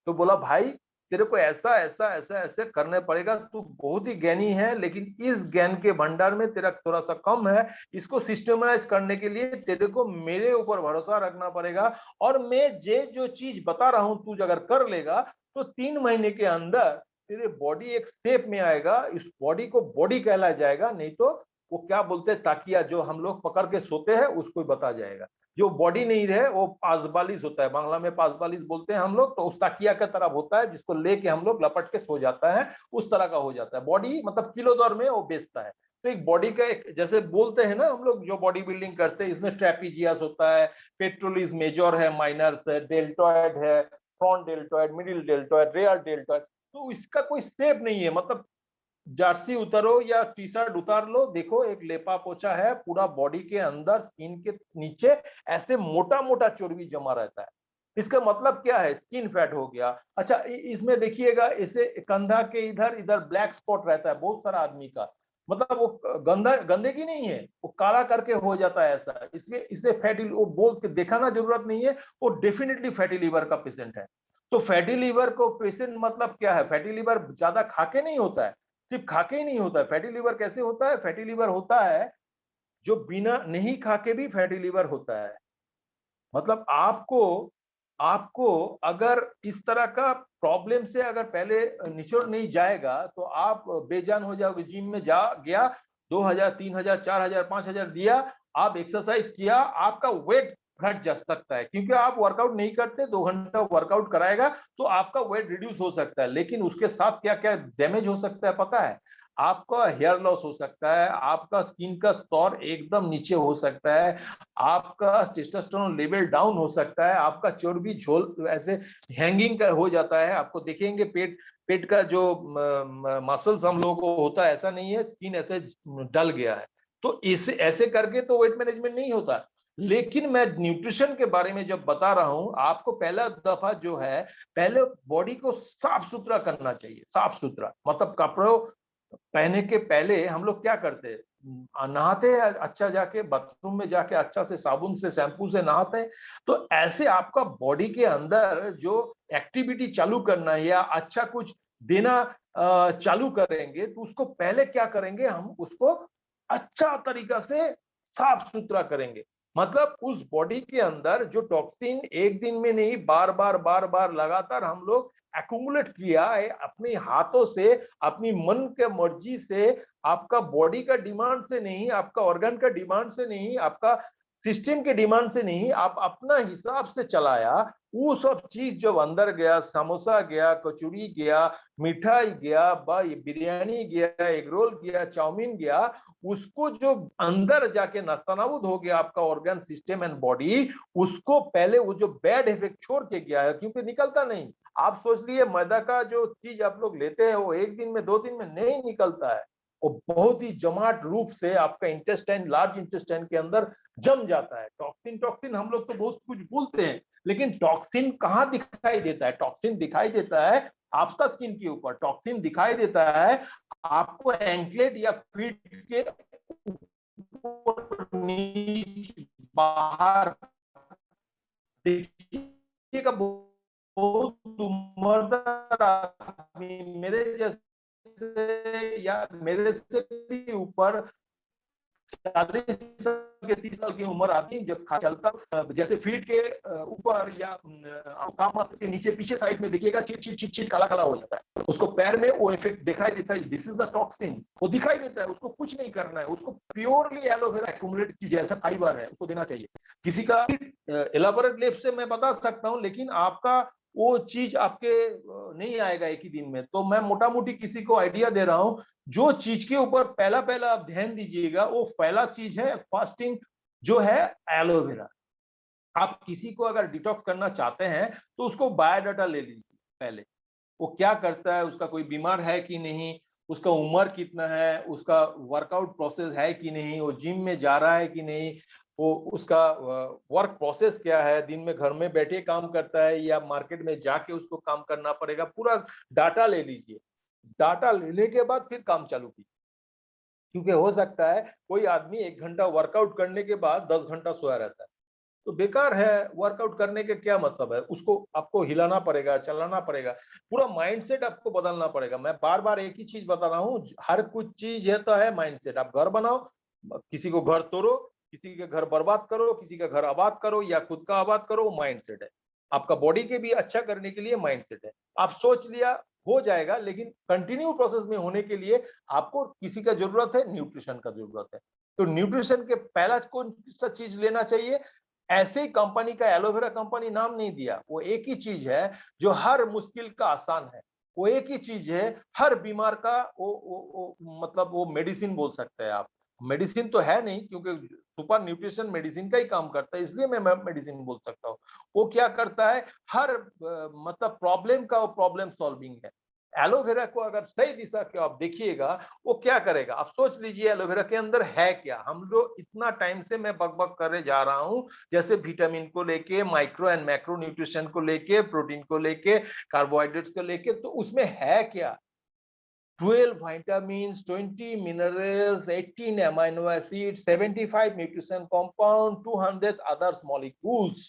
तो बोला भाई तेरे को ऐसा ऐसा ऐसा ऐसे करने पड़ेगा, तू बहुत ही ज्ञानी है लेकिन इस ज्ञान के भंडार में तेरा थोड़ा सा कम है, इसको सिस्टमाइज करने के लिए तेरे को मेरे ऊपर भरोसा रखना पड़ेगा। और मैं जो चीज बता रहा हूं तू अगर कर लेगा तो 3 महीने के अंदर तेरे बॉडी एक शेप में आएगा, इस बॉडी को बॉडी कहला जाएगा, नहीं तो वो क्या बोलते हैं ताकिया जो हम लोग पकड़ के सोते हैं उसको बता जाएगा। जो बॉडी नहीं रहे वो पासबालिश होता है, बांग्ला में पासबालिश बोलते हैं हम लोग, तो उस तकिया का तरफ होता है जिसको लेके हम लोग लपट के सो जाता है, उस तरह का हो जाता है बॉडी, मतलब किलो दर में वो बेचता है। तो एक बॉडी का एक जैसे बोलते हैं ना हम लोग जो बॉडी बिल्डिंग करते हैं, इसमें ट्रेपीजियस होता है, पेट्रोलिस मेजर है, माइनर्स है, डेल्टॉइड है, front deltoid, middle deltoid, rear deltoid, तो इसका कोई स्टेप नहीं है। मतलब जर्सी उतारो या टी शर्ट उतार लो, देखो एक लेपा पोछा है, पूरा बॉडी के अंदर स्किन के नीचे ऐसे मोटा मोटा चर्बी जमा रहता है। इसका मतलब क्या है? स्किन फैट हो गया। अच्छा, इसमें देखिएगा, इसे कंधा के इधर इधर ब्लैक स्पॉट रहता है बहुत सारा आदमी का, मतलब वो गंदगी नहीं है, वो काला करके हो जाता है ऐसा। इसलिए इसलिए फैटी, वो बोल के दिखाना जरूरत नहीं है, वो डेफिनेटली फैटी लीवर का पेशेंट है। तो फैटी लीवर को पेशेंट मतलब क्या है? फैटी लीवर ज्यादा खाके नहीं होता है, सिर्फ खाके ही नहीं होता है। फैटी लीवर कैसे होता है? फैटी लीवर होता है जो बिना नहीं खाके भी फैटी लीवर होता है। मतलब आपको आपको अगर इस तरह का प्रॉब्लम से अगर पहले निचोड़ नहीं जाएगा तो आप बेजान हो जाओगे। जिम में जा गया, 2000 3000 4000 5000 दिया, आप एक्सरसाइज किया, आपका वेट घट जा सकता है, क्योंकि आप वर्कआउट नहीं करते। 2 घंटा वर्कआउट कराएगा तो आपका वेट रिड्यूस हो सकता है, लेकिन उसके साथ क्या क्या डैमेज हो सकता है पता है? आपका हेयर लॉस हो सकता है, आपका स्किन का स्तर एकदम नीचे हो सकता है, आपका टेस्टोस्टेरोन लेवल डाउन हो सकता है, आपका चर्बी झोल ऐसे हैंगिंग का हो जाता है। आपको देखेंगे पेट पेट का जो मसल्स हम लोगों को होता है, ऐसा नहीं है, स्किन ऐसे डल गया है। तो इसे ऐसे करके तो वेट मैनेजमेंट नहीं होता। लेकिन मैं न्यूट्रिशन के बारे में जब बता रहा हूं आपको, पहला दफा जो है, पहले बॉडी को साफ सुथरा करना चाहिए। साफ सुथरा मतलब कपड़ों पहने के पहले हम लोग क्या करते हैं? नहाते हैं, अच्छा जाके बाथरूम में जाके अच्छा से साबुन से शैम्पू से नहाते हैं। तो ऐसे आपका बॉडी के अंदर जो एक्टिविटी चालू करना है या अच्छा कुछ देना चालू करेंगे, तो उसको पहले क्या करेंगे? हम उसको अच्छा तरीका से साफ सुथरा करेंगे। मतलब उस बॉडी के अंदर जो टॉक्सिन एक दिन में नहीं, बार बार लगातार हम लोग एक्यूमुलेट किया है अपने हाथों से, अपनी मन के मर्जी से, आपका बॉडी का डिमांड से नहीं, आपका ऑर्गन का डिमांड से नहीं, आपका सिस्टम के डिमांड से नहीं, आप अपना हिसाब से चलाया। वो सब चीज जब अंदर गया, समोसा गया, कचौड़ी गया, मिठाई गया, बिरयानी गया, एग रोल गया, चाउमीन गया, उसको जो अंदर जाके नास्तानाबूद हो गया आपका ऑर्गन सिस्टम एंड बॉडी, उसको पहले वो जो बैड इफेक्ट छोड़ के गया है, क्योंकि निकलता नहीं। आप सोच लिए मैदा का जो चीज आप लोग लेते हैं वो एक दिन में 2 दिन में नहीं निकलता है, वो बहुत ही जमाट रूप से आपका इंटेस्टाइन, लार्ज इंटेस्टाइन के अंदर जम जाता है। टॉक्सिन टॉक्सिन हम लोग तो बहुत कुछ बोलते हैं, लेकिन टॉक्सिन कहाँ दिखाई देता है? टॉक्सिन दिखाई देता है आपका स्किन के ऊपर, टॉक्सिन दिखाई देता है आपको एंकलेट या फीट के ऊपर, नीचे, बाहर। देखिएगा, बहुत उम्रदार आदमी मेरे जैसे या मेरे से भी ऊपर 40 साल के 30 साल की उम्र आदमी जब चलता, जैसे फीट के ऊपर या कमर के नीचे पीछे साइड में देखिएगा, चिट चिट चिट चिट काला काला हो जाता है। उसको पैर में वो इफेक्ट दिखाई देता है, दिस इज द टॉक्सिन। वो दिखाई देता है, उसको कुछ नहीं करना है, उसको प्योरली एलोवेरा एक्यूमुलेट की जैसा फाइबर है उसको देना चाहिए। किसी का एलाबोरेट लेप से मैं बता सकता हूँ, लेकिन आपका वो चीज आपके नहीं आएगा एक ही दिन में। तो मैं मोटा मोटी किसी को आइडिया दे रहा हूँ, जो चीज के ऊपर पहला पहला आप ध्यान दीजिएगा, वो पहला चीज है फास्टिंग, जो है एलोवेरा। आप किसी को अगर डिटॉक्स करना चाहते हैं तो उसको बायोडाटा ले लीजिए पहले, वो क्या करता है, उसका कोई बीमार है कि नहीं, उसका उम्र कितना है, उसका वर्कआउट प्रोसेस है कि नहीं, वो जिम में जा रहा है कि नहीं, वो उसका वर्क प्रोसेस क्या है, दिन में घर में बैठे काम करता है या मार्केट में जाके उसको काम करना पड़ेगा, पूरा डाटा ले लीजिए। डाटा लेने के बाद फिर काम चालू कीजिए, क्योंकि हो सकता है कोई आदमी 1 घंटा वर्कआउट करने के बाद 10 घंटा सोया रहता है, तो बेकार है। वर्कआउट करने के क्या मतलब है? उसको आपको हिलाना पड़ेगा, चलाना पड़ेगा, पूरा माइंडसेट आपको बदलना पड़ेगा। मैं बार बार एक ही चीज बता रहा हूँ, हर कुछ चीज है तो है माइंडसेट। आप घर बनाओ, किसी को घर तोड़ो, किसी के घर बर्बाद करो, किसी का घर आबाद करो या खुद का आबाद करो, वो माइंडसेट है। आपका बॉडी के भी अच्छा करने के लिए माइंडसेट है। आप सोच लिया हो जाएगा, लेकिन कंटिन्यू प्रोसेस में होने के लिए आपको किसी का जरूरत है, न्यूट्रिशन का जरूरत है। तो न्यूट्रिशन के पहला कौन सा चीज लेना चाहिए? ऐसे ही कंपनी का एलोवेरा कंपनी नाम नहीं दिया, वो एक ही चीज है जो हर मुश्किल का आसान है। वो एक ही चीज है हर बीमार का, वो मतलब वो मेडिसिन बोल सकते हैं आप। मेडिसिन तो है नहीं, क्योंकि सुपर न्यूट्रिशन मेडिसिन का ही काम करता है, इसलिए मैं मेडिसिन बोल सकता हूँ। वो क्या करता है, हर मतलब प्रॉब्लम का वो प्रॉब्लम सॉल्विंग है। एलोवेरा को अगर सही दिशा के आप देखिएगा, वो क्या करेगा, आप सोच लीजिए एलोवेरा के अंदर है क्या। हम लोग इतना टाइम से मैं बक करे जा रहा हूँ, जैसे विटामिन को लेके, माइक्रो एंड मैक्रो न्यूट्रिशन को लेके, प्रोटीन को लेके, कार्बोहाइड्रेट्स को लेके, तो उसमें है क्या। 12 vitamins, 20 minerals, 18 amino acids, 75 nutrition compound, 200 others molecules।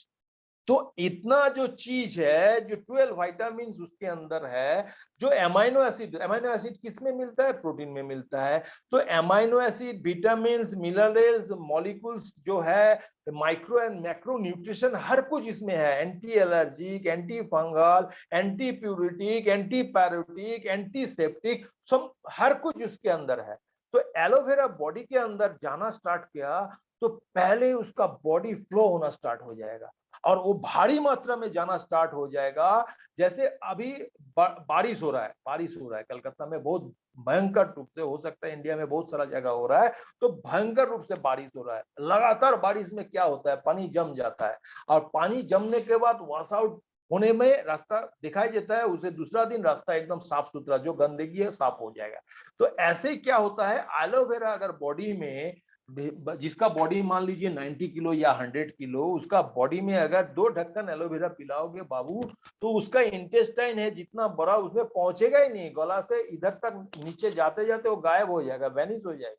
तो इतना जो चीज है, जो 12 विटामिन उसके अंदर है, जो अमाइनो एसिड किस में मिलता है, प्रोटीन में मिलता है। तो amino acid, vitamin, minerals, molecules जो है, माइक्रो एंड मैक्रो न्यूट्रिशन हर कुछ इसमें है। Anti allergic, anti fungal, anti pruritic, anti pyretic, anti septic, सब हर कुछ उसके अंदर है। तो एलोवेरा बॉडी के अंदर जाना स्टार्ट किया, तो पहले उसका बॉडी फ्लो होना स्टार्ट हो जाएगा, और वो भारी मात्रा में जाना स्टार्ट हो जाएगा। जैसे अभी बारिश हो रहा है, कलकत्ता में बहुत भयंकर रूप से, हो सकता है इंडिया में बहुत सारा जगह हो रहा है, तो भयंकर रूप से बारिश हो रहा है। लगातार बारिश में क्या होता है, पानी जम जाता है, और पानी जमने के बाद वॉश आउट होने में रास्ता दिखाई देता है, उसे दूसरा दिन रास्ता एकदम साफ सुथरा, जो गंदगी है साफ हो जाएगा। तो ऐसे ही क्या होता है, एलोवेरा अगर बॉडी में, जिसका बॉडी मान लीजिए 90 किलो या 100 किलो, उसका बॉडी में अगर 2 ढक्कन एलोवेरा पिलाओगे बाबू, तो उसका इंटेस्टाइन है जितना बड़ा, उसमें पहुंचेगा ही नहीं, गला से इधर तक नीचे जाते जाते वो गायब हो जाएगा, वैनिश हो जाएगा।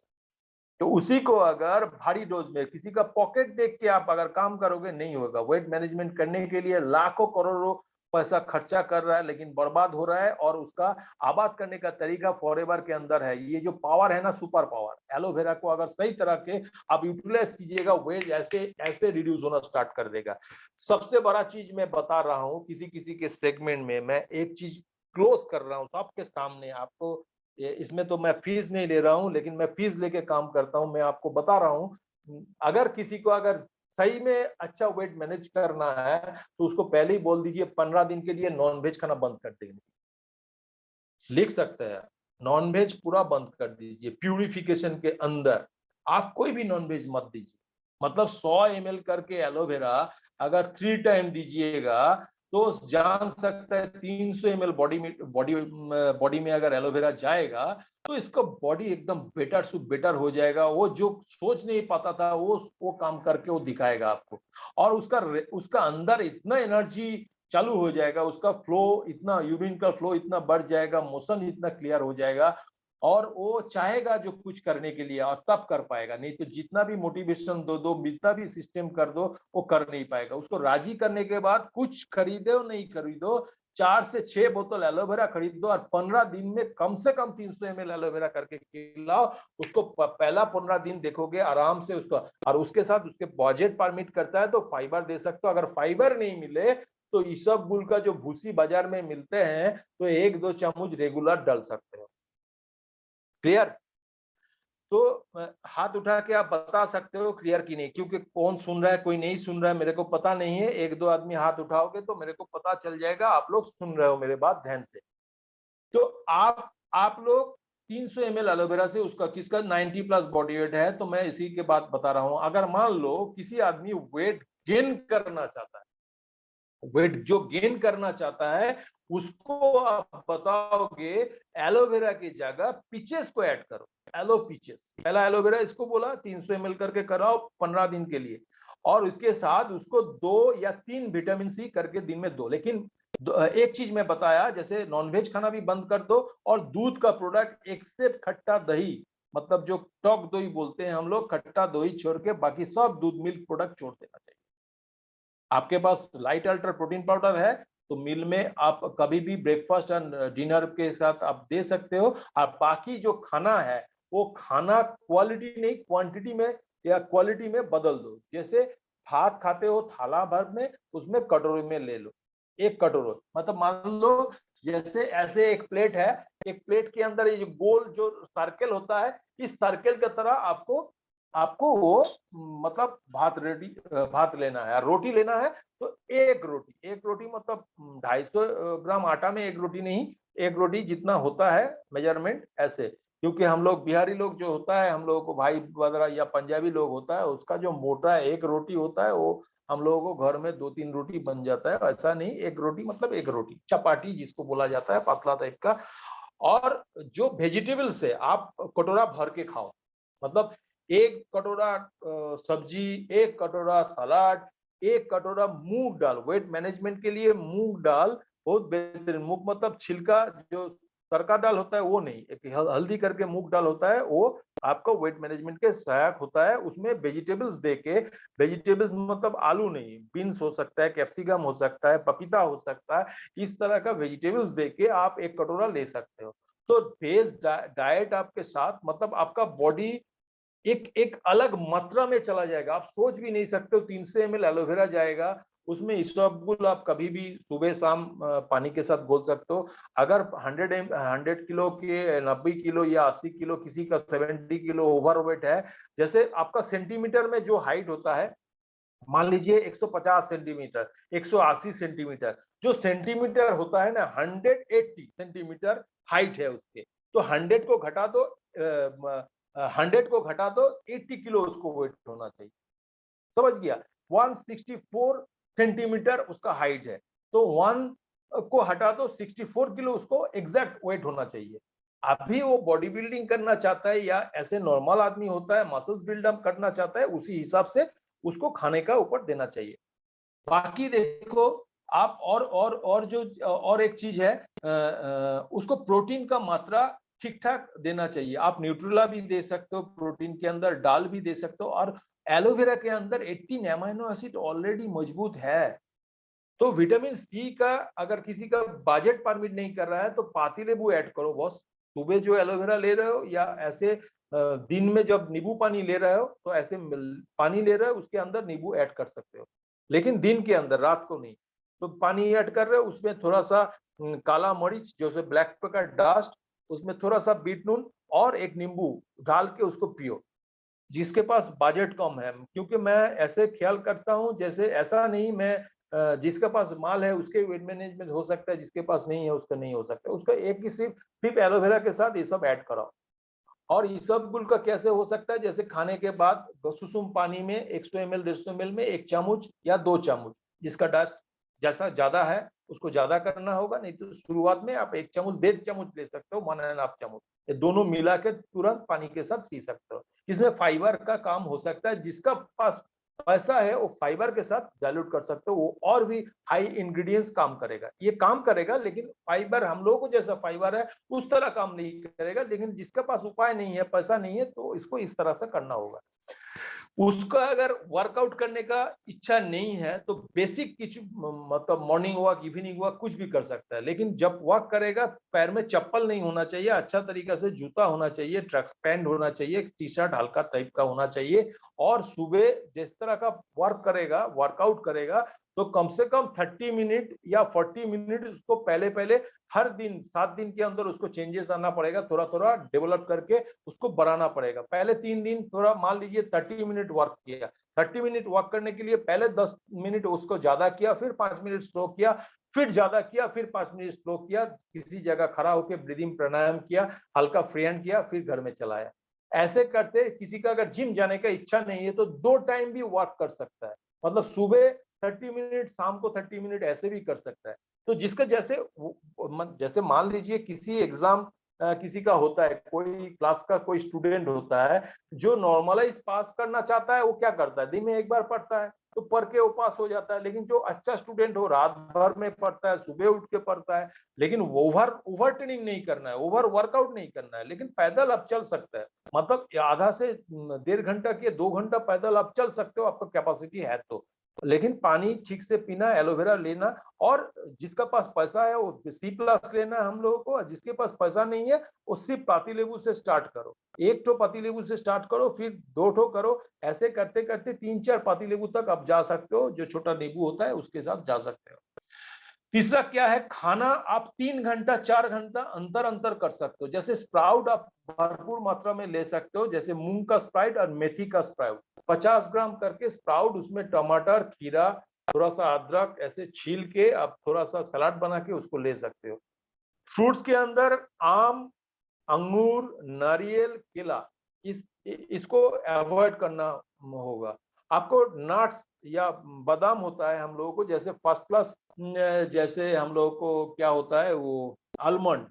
तो उसी को अगर भारी डोज में किसी का पॉकेट देख के आप अगर काम करोगे, नहीं होगा। वेट मैनेजमेंट करने के लिए लाखों करोड़ों पैसा खर्चा कर रहा है, लेकिन बर्बाद हो रहा है, और उसका आबाद करने का तरीका फॉरएवर के अंदर है। ये जो पावर है ना, सुपर पावर, एलोवेरा को अगर सही तरह के आप यूटिलाइज कीजिएगा, वेट ऐसे ऐसे रिड्यूस होना स्टार्ट कर देगा। सबसे बड़ा चीज मैं बता रहा हूँ, किसी किसी के सेगमेंट में मैं एक चीज क्लोज कर रहा हूँ सबके सामने आपको। इसमें तो मैं फीस नहीं ले रहा हूँ, लेकिन मैं फीस लेके काम करता हूँ। मैं आपको बता रहा हूँ, अगर किसी को अगर सही में अच्छा वेट मैनेज करना है, तो उसको पहले ही बोल दीजिए 15 दिन के लिए नॉन वेज खाना बंद कर देंगे। लिख सकते हैं, नॉन वेज पूरा बंद कर दीजिए, प्यूरिफिकेशन के अंदर आप कोई भी नॉन वेज मत दीजिए। मतलब 100 ml करके एलोवेरा अगर 3 टाइम दीजिएगा, तो जान सकता है 300 ml बॉडी में अगर एलोवेरा जाएगा, तो इसका बॉडी एकदम बेटर से बेटर हो जाएगा। वो जो सोच नहीं पाता था, वो काम करके वो दिखाएगा आपको। और उसका अंदर इतना एनर्जी चालू हो जाएगा, उसका फ्लो इतना, यूरिन का फ्लो इतना बढ़ जाएगा, मोशन इतना क्लियर हो जाएगा, और वो चाहेगा जो कुछ करने के लिए, और तब कर पाएगा। नहीं तो जितना भी मोटिवेशन दो दो, जितना भी सिस्टम कर दो, वो कर नहीं पाएगा। उसको राजी करने के बाद कुछ खरीदो नहीं खरीदो, 4 से 6 बोतल एलोवेरा खरीद दो, और 15 दिन में कम से कम 300 ml एलोवेरा करके खिलाओ उसको। पहला 15 दिन देखोगे आराम से उसको। और उसके साथ उसके बजट परमिट करता है तो फाइबर दे सकते हो। अगर फाइबर नहीं मिले, तो इसबगुल का जो भूसी बाजार में मिलते हैं, तो 1-2 चम्मच रेगुलर डाल सकते हो। क्लियर? तो हाथ उठा के आप बता सकते हो क्लियर की नहीं, क्योंकि कौन सुन रहा है कोई नहीं सुन रहा है मेरे को पता नहीं है। 1-2 आदमी हाथ उठाओगे तो मेरे को पता चल जाएगा आप लोग सुन रहे हो मेरे बात ध्यान से। तो आप लोग 300 ml एलोवेरा से, उसका किसका 90 प्लस बॉडी वेट है, तो मैं इसी के बात बता रहा हूं। अगर मान लो किसी आदमी वेट गेन करना चाहता है, वेट जो गेन करना चाहता है, उसको आप बताओगे एलोवेरा की जगह पीचेस को ऐड करो। एलो पीचेस, पहला एलोवेरा इसको बोला 300 ml करके कराओ 15 दिन के लिए, और उसके साथ उसको 2 या 3 विटामिन सी करके दिन में दो। लेकिन एक चीज मैं बताया, जैसे नॉनवेज खाना भी बंद कर दो, और दूध का प्रोडक्ट एक्सेप्ट खट्टा दही, मतलब जो टॉक दही बोलते हैं हम लोग, खट्टा दही छोड़ के बाकी सब दूध मिल्क प्रोडक्ट छोड़ देना चाहिए। आपके पास लाइट अल्ट्रा प्रोटीन पाउडर है, तो मिल में आप कभी भी ब्रेकफास्ट एंड डिनर के साथ आप दे सकते हो। और बाकी जो खाना है, वो खाना क्वालिटी नहीं क्वांटिटी में या क्वालिटी में बदल दो। जैसे भात खाते हो थाला भर में, उसमें कटोरे में ले लो, एक कटोरा। मतलब मान लो जैसे ऐसे एक प्लेट है, एक प्लेट के अंदर ये जो गोल जो सर्कल होता है, इस सर्कल की तरह आपको आपको वो मतलब भात लेना है, रोटी लेना है। तो एक रोटी मतलब 250 ग्राम आटा में एक रोटी नहीं, एक रोटी जितना होता है मेजरमेंट, ऐसे क्योंकि हम लोग बिहारी लोग जो होता है, हम लोगों को भाई बदरा या पंजाबी लोग होता है, उसका जो मोटा एक रोटी होता है वो हम लोगों को घर में 2-3 रोटी बन जाता है। ऐसा नहीं, एक रोटी मतलब एक रोटी, चपाटी जिसको बोला जाता है, पतला टाइप का। और जो वेजिटेबल्स है आप कटोरा भर के खाओ, मतलब एक कटोरा सब्जी, एक कटोरा सलाद, एक कटोरा मूंग दाल। वेट मैनेजमेंट के लिए मूंग दाल बहुत बेहतरीन। मूंग मतलब छिलका जो तड़का दाल होता है वो नहीं, एक हल्दी करके मूंग दाल होता है, वो आपका वेट मैनेजमेंट के सहायक होता है। उसमें वेजिटेबल्स देके, वेजिटेबल्स मतलब आलू नहीं, बीन्स हो सकता है, कैप्सिकम हो सकता है, पपीता हो सकता है, इस तरह का वेजिटेबल्स देके आप एक कटोरा ले सकते हो। तो वेज डाइट आपके साथ मतलब आपका बॉडी एक एक अलग मात्रा में चला जाएगा। आप सोच भी नहीं सकते हो 300 ml एलोवेरा जाएगा उसमें। इसबगोल आप कभी भी सुबह शाम पानी के साथ घोल सकते हो। अगर 100 किलो के 90 किलो या 80 किलो, किसी का 70 किलो ओवरवेट है, जैसे आपका सेंटीमीटर में जो हाइट होता है, मान लीजिए 150 सेंटीमीटर, 180 सेंटीमीटर, जो सेंटीमीटर होता है ना, 180 सेंटीमीटर हाइट है उसके, तो 100 को घटा दो, 100 को घटा दो, 80 किलो उसको वेट होना चाहिए। समझ गया? 164 सेंटीमीटर उसका हाइट है, तो 1 को हटा दो, 64 किलो उसको एग्जैक्ट वेट होना चाहिए। अभी वो बॉडी बिल्डिंग करना चाहता है या ऐसे नॉर्मल आदमी होता है, मसल्स बिल्डअप करना चाहता है, उसी हिसाब से उसको खाने का ऊपर देना चाहिए। बाकी देखो आप, और जो और एक चीज है, उसको प्रोटीन का मात्रा ठीक ठाक देना चाहिए। आप न्यूट्रेला भी दे सकते हो प्रोटीन के अंदर, दाल भी दे सकते हो, और एलोवेरा के अंदर 18 अमीनो एसिड ऑलरेडी मौजूद है। तो विटामिन सी का अगर किसी का बजट परमिट नहीं कर रहा है तो पाती नींबू ऐड करो बॉस। सुबह जो एलोवेरा ले रहे हो या ऐसे दिन में जब नींबू पानी ले रहे हो, तो ऐसे पानी ले रहे हो उसके अंदर नींबू ऐड कर सकते हो, लेकिन दिन के अंदर, रात को नहीं। तो पानी ऐड कर रहे हो, उसमें थोड़ा सा काला मरीच जैसे ब्लैक पेपर डस्ट, उसमें थोड़ा सा बीट नून और एक नींबू डाल के उसको पियो। जिसके पास बजट कम है, क्योंकि मैं ऐसे ख्याल करता हूँ, जैसे ऐसा नहीं मैं जिसके पास माल है उसके वेट मैनेजमेंट हो सकता है, जिसके पास नहीं है उसका नहीं हो सकता। उसका एक ही सिर्फ सिर्फ एलोवेरा के साथ ये सब ऐड कराओ। और इसबगोल का कैसे हो सकता है, जैसे खाने के बाद सुसुम पानी में 100 ml 150 ml में 1 चम्मच या 2 चम्मच, जिसका डस्ट जैसा ज्यादा है उसको ज्यादा करना होगा, नहीं तो शुरुआत में आप 1 चम्मच 1.5 चम्मच ले सकते हो, 1.5 चम्मच, ये दोनों मिला के तुरंत पानी के साथ पी सकते हो। इसमें फाइबर का काम हो सकता है, जिसका पास पैसा है वो फाइबर के साथ डाइल्यूट कर सकते हो, वो और भी हाई इंग्रेडिएंट्स काम करेगा, ये काम करेगा। लेकिन फाइबर हम लोगों को जैसा फाइबर है उस तरह काम नहीं करेगा। लेकिन जिसके पास उपाय नहीं है, पैसा नहीं है, तो इसको इस तरह से करना होगा। उसका अगर वर्कआउट करने का इच्छा नहीं है तो बेसिक कुछ मतलब मॉर्निंग वॉक, इवनिंग वॉक कुछ भी कर सकता है। लेकिन जब वॉक करेगा पैर में चप्पल नहीं होना चाहिए, अच्छा तरीका से जूता होना चाहिए, ट्रैक पैंट होना चाहिए, टी शर्ट हल्का टाइप का होना चाहिए। और सुबह जिस तरह का वर्क करेगा, वर्कआउट करेगा, तो कम से कम 30 मिनट या 40 मिनट उसको पहले पहले हर दिन 7 दिन के अंदर उसको चेंजेस आना पड़ेगा, थोड़ा थोड़ा डेवलप करके उसको बढ़ाना पड़ेगा। पहले 3 दिन थोड़ा मान लीजिए 30 मिनट वर्क किया, 30 मिनट वर्क करने के लिए पहले 10 मिनट उसको ज्यादा किया, फिर 5 मिनट स्लो किया, फिर ज्यादा किया, फिर 5 मिनट स्लो किया, किसी जगह खड़ा होकर ब्रीदिंग प्राणायाम किया, हल्का फ्री हैंड किया, फिर घर में चलाया। ऐसे करते किसी का अगर जिम जाने का इच्छा नहीं है तो 2 टाइम भी वर्क कर सकता है, मतलब सुबह 30 मिनट, शाम को 30 मिनट, ऐसे भी कर सकता है। तो जिसका जैसे जैसे मान लीजिए किसी एग्जाम किसी का होता है, कोई क्लास का कोई स्टूडेंट होता है जो नॉर्मलाइज पास करना चाहता है, वो क्या करता है, दिन में एक बार पढ़ता है तो पढ़ के वो पास हो जाता है। लेकिन जो अच्छा स्टूडेंट हो, रात भर में पढ़ता है, सुबह उठ के पढ़ता है, लेकिन ओवर ट्रेनिंग नहीं करना है, ओवर वर्कआउट नहीं करना है, लेकिन पैदल अब चल सकता है, मतलब आधा से 1.5 घंटा के 2 घंटा पैदल आप चल सकते हो, आपका कैपेसिटी है तो। लेकिन पानी ठीक से पीना, एलोवेरा लेना, और जिसका पास पैसा है वो C+ लेना है हम लोगों को, जिसके पास पैसा नहीं है वो सिर्फ पातीलेबू से स्टार्ट करो। एक ठो पातीलेबू से स्टार्ट करो, फिर 2 ठो करो, ऐसे करते करते 3-4 पातीलेबू तक आप जा सकते हो, जो छोटा नींबू होता है उसके साथ जा सकते हो। तीसरा क्या है, खाना आप 3 घंटा 4 घंटा अंतर अंतर कर सकते हो। जैसे स्प्राउट आप भरपूर मात्रा में ले सकते हो, जैसे मूंग का स्प्राउट और मेथी का स्प्राउट, 50 ग्राम करके स्प्राउट, उसमें टमाटर, खीरा, थोड़ा सा अदरक ऐसे छील के आप थोड़ा सा सलाद बना के उसको ले सकते हो। फ्रूट्स के अंदर आम, अंगूर, नारियल, केला, इसको अवॉइड करना होगा। आपको नट्स या बादाम होता है हम लोगों को, जैसे फर्स्ट क्लास, जैसे हम लोगों को क्या होता है वो आलमंड,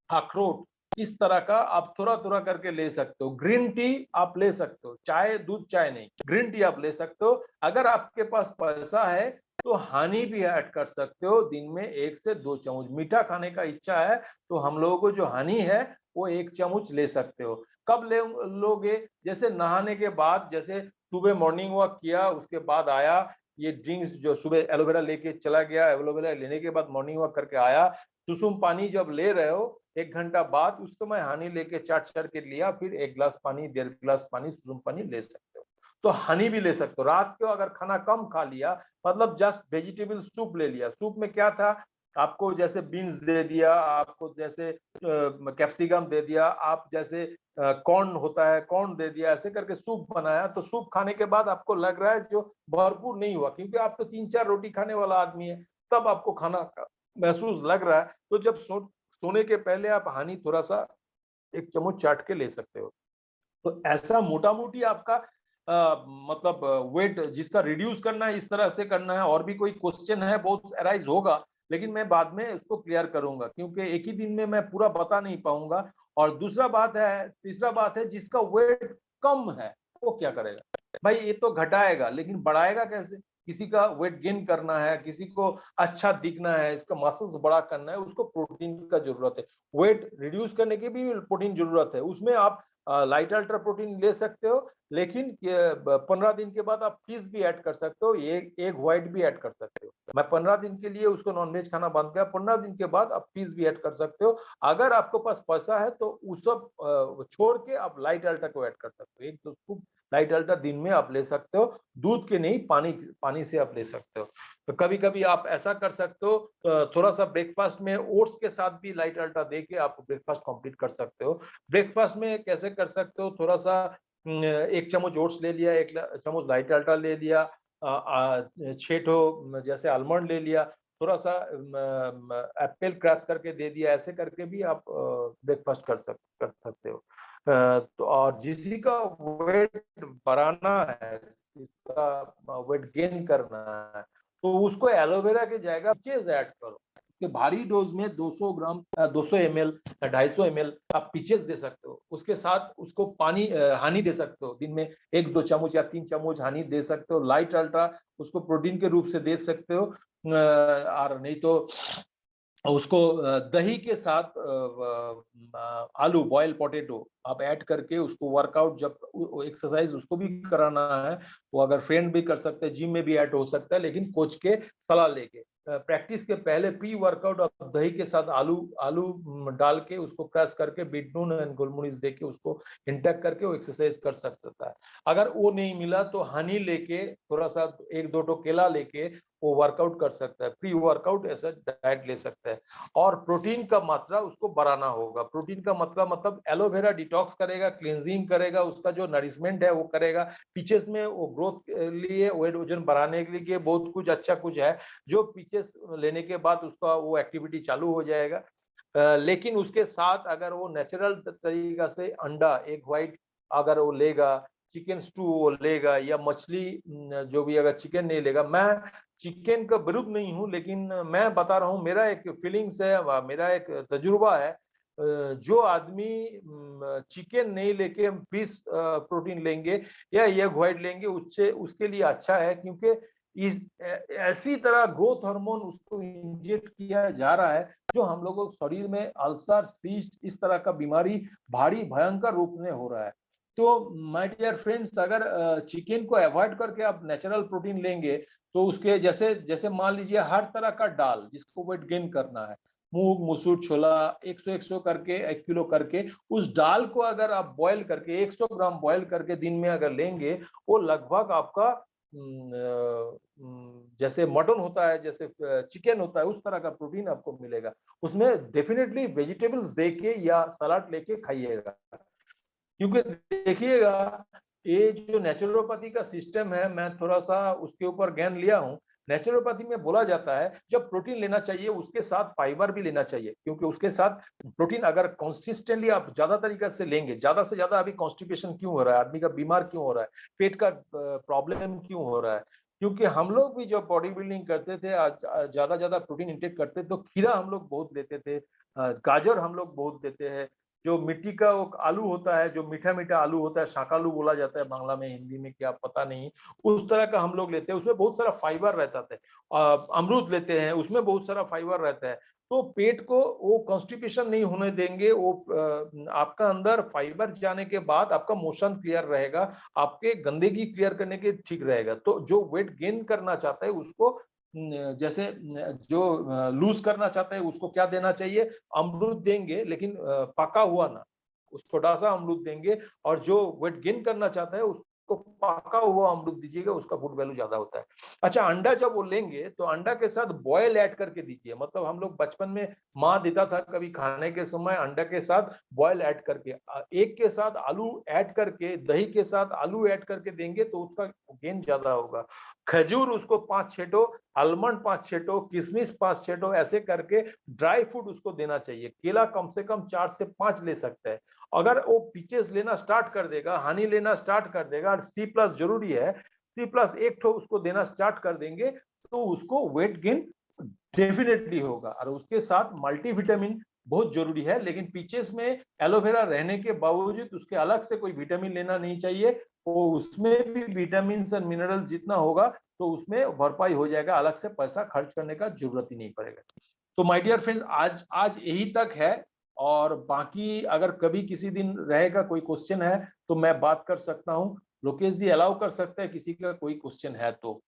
अखरोट, इस तरह का आप थोड़ा थोड़ा करके ले सकते हो। ग्रीन टी आप ले सकते हो, चाय, दूध चाय नहीं, ग्रीन टी आप ले सकते हो। अगर आपके पास पैसा है तो हनी भी ऐड कर सकते हो, दिन में 1 से 2 चम्मच। मीठा खाने का इच्छा है तो हम लोगों को जो हनी है वो 1 चम्मच ले सकते हो। कब ले लोगे? जैसे नहाने के बाद, जैसे सुबह मॉर्निंग वॉक किया, उसके बाद आया, ये ड्रिंक्स जो सुबह एलोवेरा लेके चला गया, एलोवेरा लेने के बाद मॉर्निंग वॉक करके आया, सुसुम पानी जब ले रहे हो 1 घंटा बाद, उस समय हनी लेके चाट के लिया, फिर 1 गिलास पानी, 1.5 गिलास पानी, सुसुम पानी ले सकते हो। तो हनी भी ले सकते हो। रात को अगर खाना कम खा लिया, मतलब जस्ट वेजिटेबल सूप ले लिया, सूप में क्या था, आपको जैसे बीन्स दे दिया, आपको जैसे कैप्सिकम दे दिया, आप जैसे कॉर्न होता है कॉर्न दे दिया, ऐसे करके सूप बनाया। तो सूप खाने के बाद आपको लग रहा है जो भरपूर नहीं हुआ, क्योंकि आप तो 3-4 रोटी खाने वाला आदमी है, तब आपको खाना महसूस लग रहा है। तो जब सोने के पहले आप हनी थोड़ा सा 1 चम्मच चाट के ले सकते हो। तो ऐसा मोटा मोटी आपका मतलब वेट जिसका रिड्यूस करना है, इस तरह से करना है। और भी कोई क्वेश्चन है? बहुत अराइज होगा, लेकिन मैं बाद में इसको क्लियर करूंगा, क्योंकि एक ही दिन में मैं पूरा बता नहीं पाऊंगा। और दूसरा बात है, तीसरा बात है, जिसका वेट कम है वो क्या करेगा? भाई ये तो घटाएगा, लेकिन बढ़ाएगा कैसे? किसी का वेट गेन करना है, किसी को अच्छा दिखना है, इसका मसल्स बड़ा करना है, उसको प्रोटीन का जरूरत है। वेट रिड्यूस करने की भी प्रोटीन जरूरत है, उसमें आप लाइट अल्ट्रा प्रोटीन ले सकते हो। लेकिन 15 दिन के बाद आप फिश भी ऐड कर सकते हो, एग व्हाइट भी ऐड कर सकते हो। मैं 15 दिन के लिए उसको नॉनवेज खाना बंद किया, 15 दिन के बाद आप फिश भी ऐड कर सकते हो। अगर आपके पास पैसा है तो उस सब छोड़ के आप लाइट अल्ट्रा को ऐड कर सकते हो। 1 2 स्कूप लाइट अल्ट्रा दिन में आप ले सकते हो, दूध के नहीं, पानी पानी से आप ले सकते हो। तो कभी कभी आप ऐसा कर सकते हो, थोड़ा सा ब्रेकफास्ट में ओट्स के साथ भी लाइट अल्ट्रा दे के आप ब्रेकफास्ट कंप्लीट कर सकते हो। ब्रेकफास्ट में कैसे कर सकते हो? थोड़ा सा 1 चम्मच ओट्स ले लिया, 1 चम्मच लाइट अल्ट्रा ले लिया, 6 जैसे आलमंड ले लिया, थोड़ा सा एप्पल क्रश करके दे दिया, ऐसे करके भी आप ब्रेकफास्ट कर सकते हो। तो और जिसी का वेट बढ़ाना है, जिसका वेट गेन करना है, तो उसको एलोवेरा की जगह पीचेस ऐड करो। कि भारी डोज में 200 ग्राम, 200 ml, 250 ml आप पीचेस दे सकते हो। उसके साथ उसको पानी, हनी दे सकते हो। दिन में 1 2 चम्मच या 3 चम्मच हनी दे सकते हो। लाइट अल्ट्रा उसको प्रोटीन के रूप से दे सकते हो। और नहीं तो उसको दही के साथ आलू बॉयल पोटैटो आप ऐड करके उसको वर्कआउट, जब एक्सरसाइज उसको भी कराना है, वो अगर फ्रेंड भी कर सकते हैं, जिम में भी ऐड हो सकता है, लेकिन कोच के सलाह लेके प्रैक्टिस के पहले प्री वर्कआउट और दही के साथ आलू आलू डाल के उसको क्रश करके बीट नून एंड गोलमरीच दे के उसको इंटेक करके वो एक्सरसाइज कर सकता है। अगर वो नहीं मिला तो हनी लेके, थोड़ा सा 1 2 केला लेके वो वर्कआउट कर सकता है। प्री वर्कआउट ऐसा डाइट ले सकता है। और प्रोटीन का मात्रा उसको बढ़ाना होगा। प्रोटीन का मतलब एलोवेरा डिटॉक्स करेगा, क्लींजिंग करेगा, उसका जो नरिशमेंट है वो करेगा। पीचेस में वो ग्रोथ के लिए, वेट वजन बढ़ाने के लिए बहुत कुछ अच्छा कुछ है, जो पीचेस लेने के बाद उसका वो एक्टिविटी चालू हो जाएगा। लेकिन उसके साथ अगर वो नेचुरल तरीका से अंडा, एग व्हाइट अगर वो लेगा, चिकन स्टू वो लेगा, या मछली, जो भी, अगर चिकन नहीं लेगा, मैं चिकन का विरुद्ध नहीं हूँ, लेकिन मैं बता रहा हूँ, मेरा एक फीलिंग्स है, मेरा एक तजुर्बा है। जो आदमी चिकन नहीं लेके फिश प्रोटीन लेंगे या एग व्हाइट लेंगे, उससे उसके लिए अच्छा है, क्योंकि इस ऐसी तरह ग्रोथ हार्मोन उसको इंजेक्ट किया जा रहा है, जो हम लोगों के शरीर में अल्सर, सीस्ट, इस तरह का बीमारी भारी भयंकर रूप में हो रहा है। तो माय डियर फ्रेंड्स, अगर चिकन को अवॉइड करके आप नेचुरल प्रोटीन लेंगे, तो उसके जैसे जैसे मान लीजिए हर तरह का दाल जिसको वेट गेन करना है, मूंग, मसूर, छोला, 100 करके, 1 किलो करके, उस दाल को अगर आप बॉयल करके 100 ग्राम बॉयल करके दिन में अगर लेंगे, वो लगभग आपका जैसे मटन होता है, जैसे चिकन होता है, उस तरह का प्रोटीन आपको मिलेगा। उसमें डेफिनेटली वेजिटेबल्स देके या सलाद लेके खाइएगा, क्योंकि देखिएगा, ये जो नेचुरोपैथी का सिस्टम है, मैं थोड़ा सा उसके ऊपर ज्ञान लिया हूँ, नेचुरोपैथी में बोला जाता है जब प्रोटीन लेना चाहिए उसके साथ फाइबर भी लेना चाहिए, क्योंकि उसके साथ प्रोटीन अगर कंसिस्टेंटली आप ज्यादा तरीके से लेंगे, ज्यादा से ज्यादा अभी कॉन्स्टिपेशन क्यों हो रहा है, आदमी का बीमार क्यों हो रहा है, पेट का प्रॉब्लम क्यों हो रहा है, क्योंकि हम लोग भी जब बॉडी बिल्डिंग करते थे ज्यादा ज्यादा प्रोटीन इंटेक करते तो खीरा हम लोग बहुत लेते थे, गाजर हम लोग बहुत लेते हैं, जो मिट्टी का वो आलू होता है, जो मीठा मीठा आलू होता है, शाकालू बोला जाता है बांग्ला में, हिंदी में क्या पता नहीं, उस तरह का हम लोग लेते हैं, उसमें बहुत सारा फाइबर रहता है। अमरूद लेते हैं, उसमें बहुत सारा फाइबर रहता है। तो पेट को वो कॉन्स्टिपेशन नहीं होने देंगे, वो आपका अंदर फाइबर जाने के बाद आपका मोशन क्लियर रहेगा, आपके गंदगी क्लियर करने के ठीक रहेगा। तो जो वेट गेन करना चाहता है उसको जैसे जो लूज करना चाहता है उसको क्या देना चाहिए, अमरूद देंगे, लेकिन पका हुआ ना, उस थोड़ा सा अमरूद देंगे। और जो वेट गेन करना चाहता है उसको पका हुआ अमरूद दीजिएगा, उसका फूड वैल्यू ज्यादा होता है। अच्छा, अंडा जब वो लेंगे तो अंडा के साथ बॉयल ऐड करके दीजिए, मतलब हम लोग बचपन में माँ देता था कभी खाने के समय अंडा के साथ बॉयल ऐड करके, एक के साथ आलू ऐड करके, दही के साथ आलू ऐड करके देंगे तो उसका गेन ज्यादा होगा। खजूर उसको 5-6 आलमंड 5-6 किशमिश 5-6 ऐसे करके ड्राई फ्रूट उसको देना चाहिए। केला कम से कम 4 से 5 ले सकता है। अगर वो पीचेस लेना स्टार्ट कर देगा, हनी लेना स्टार्ट कर देगा, सी प्लस जरूरी है, सी प्लस एक ठो उसको देना स्टार्ट कर देंगे तो उसको वेट गेन डेफिनेटली होगा। और उसके साथ मल्टीविटामिन बहुत जरूरी है, लेकिन पीचेस में एलोवेरा रहने के बावजूद उसके अलग से कोई विटामिन लेना नहीं चाहिए। वो उसमें भी विटामिन और मिनरल जितना होगा तो उसमें भरपाई हो जाएगा, अलग से पैसा खर्च करने का जरूरत ही नहीं पड़ेगा। तो माय डियर फ्रेंड्स, आज आज यही तक है। और बाकी अगर कभी किसी दिन रहेगा कोई क्वेश्चन है तो मैं बात कर सकता हूँ। लोकेश जी अलाउ कर सकते हैं किसी का कोई क्वेश्चन है तो।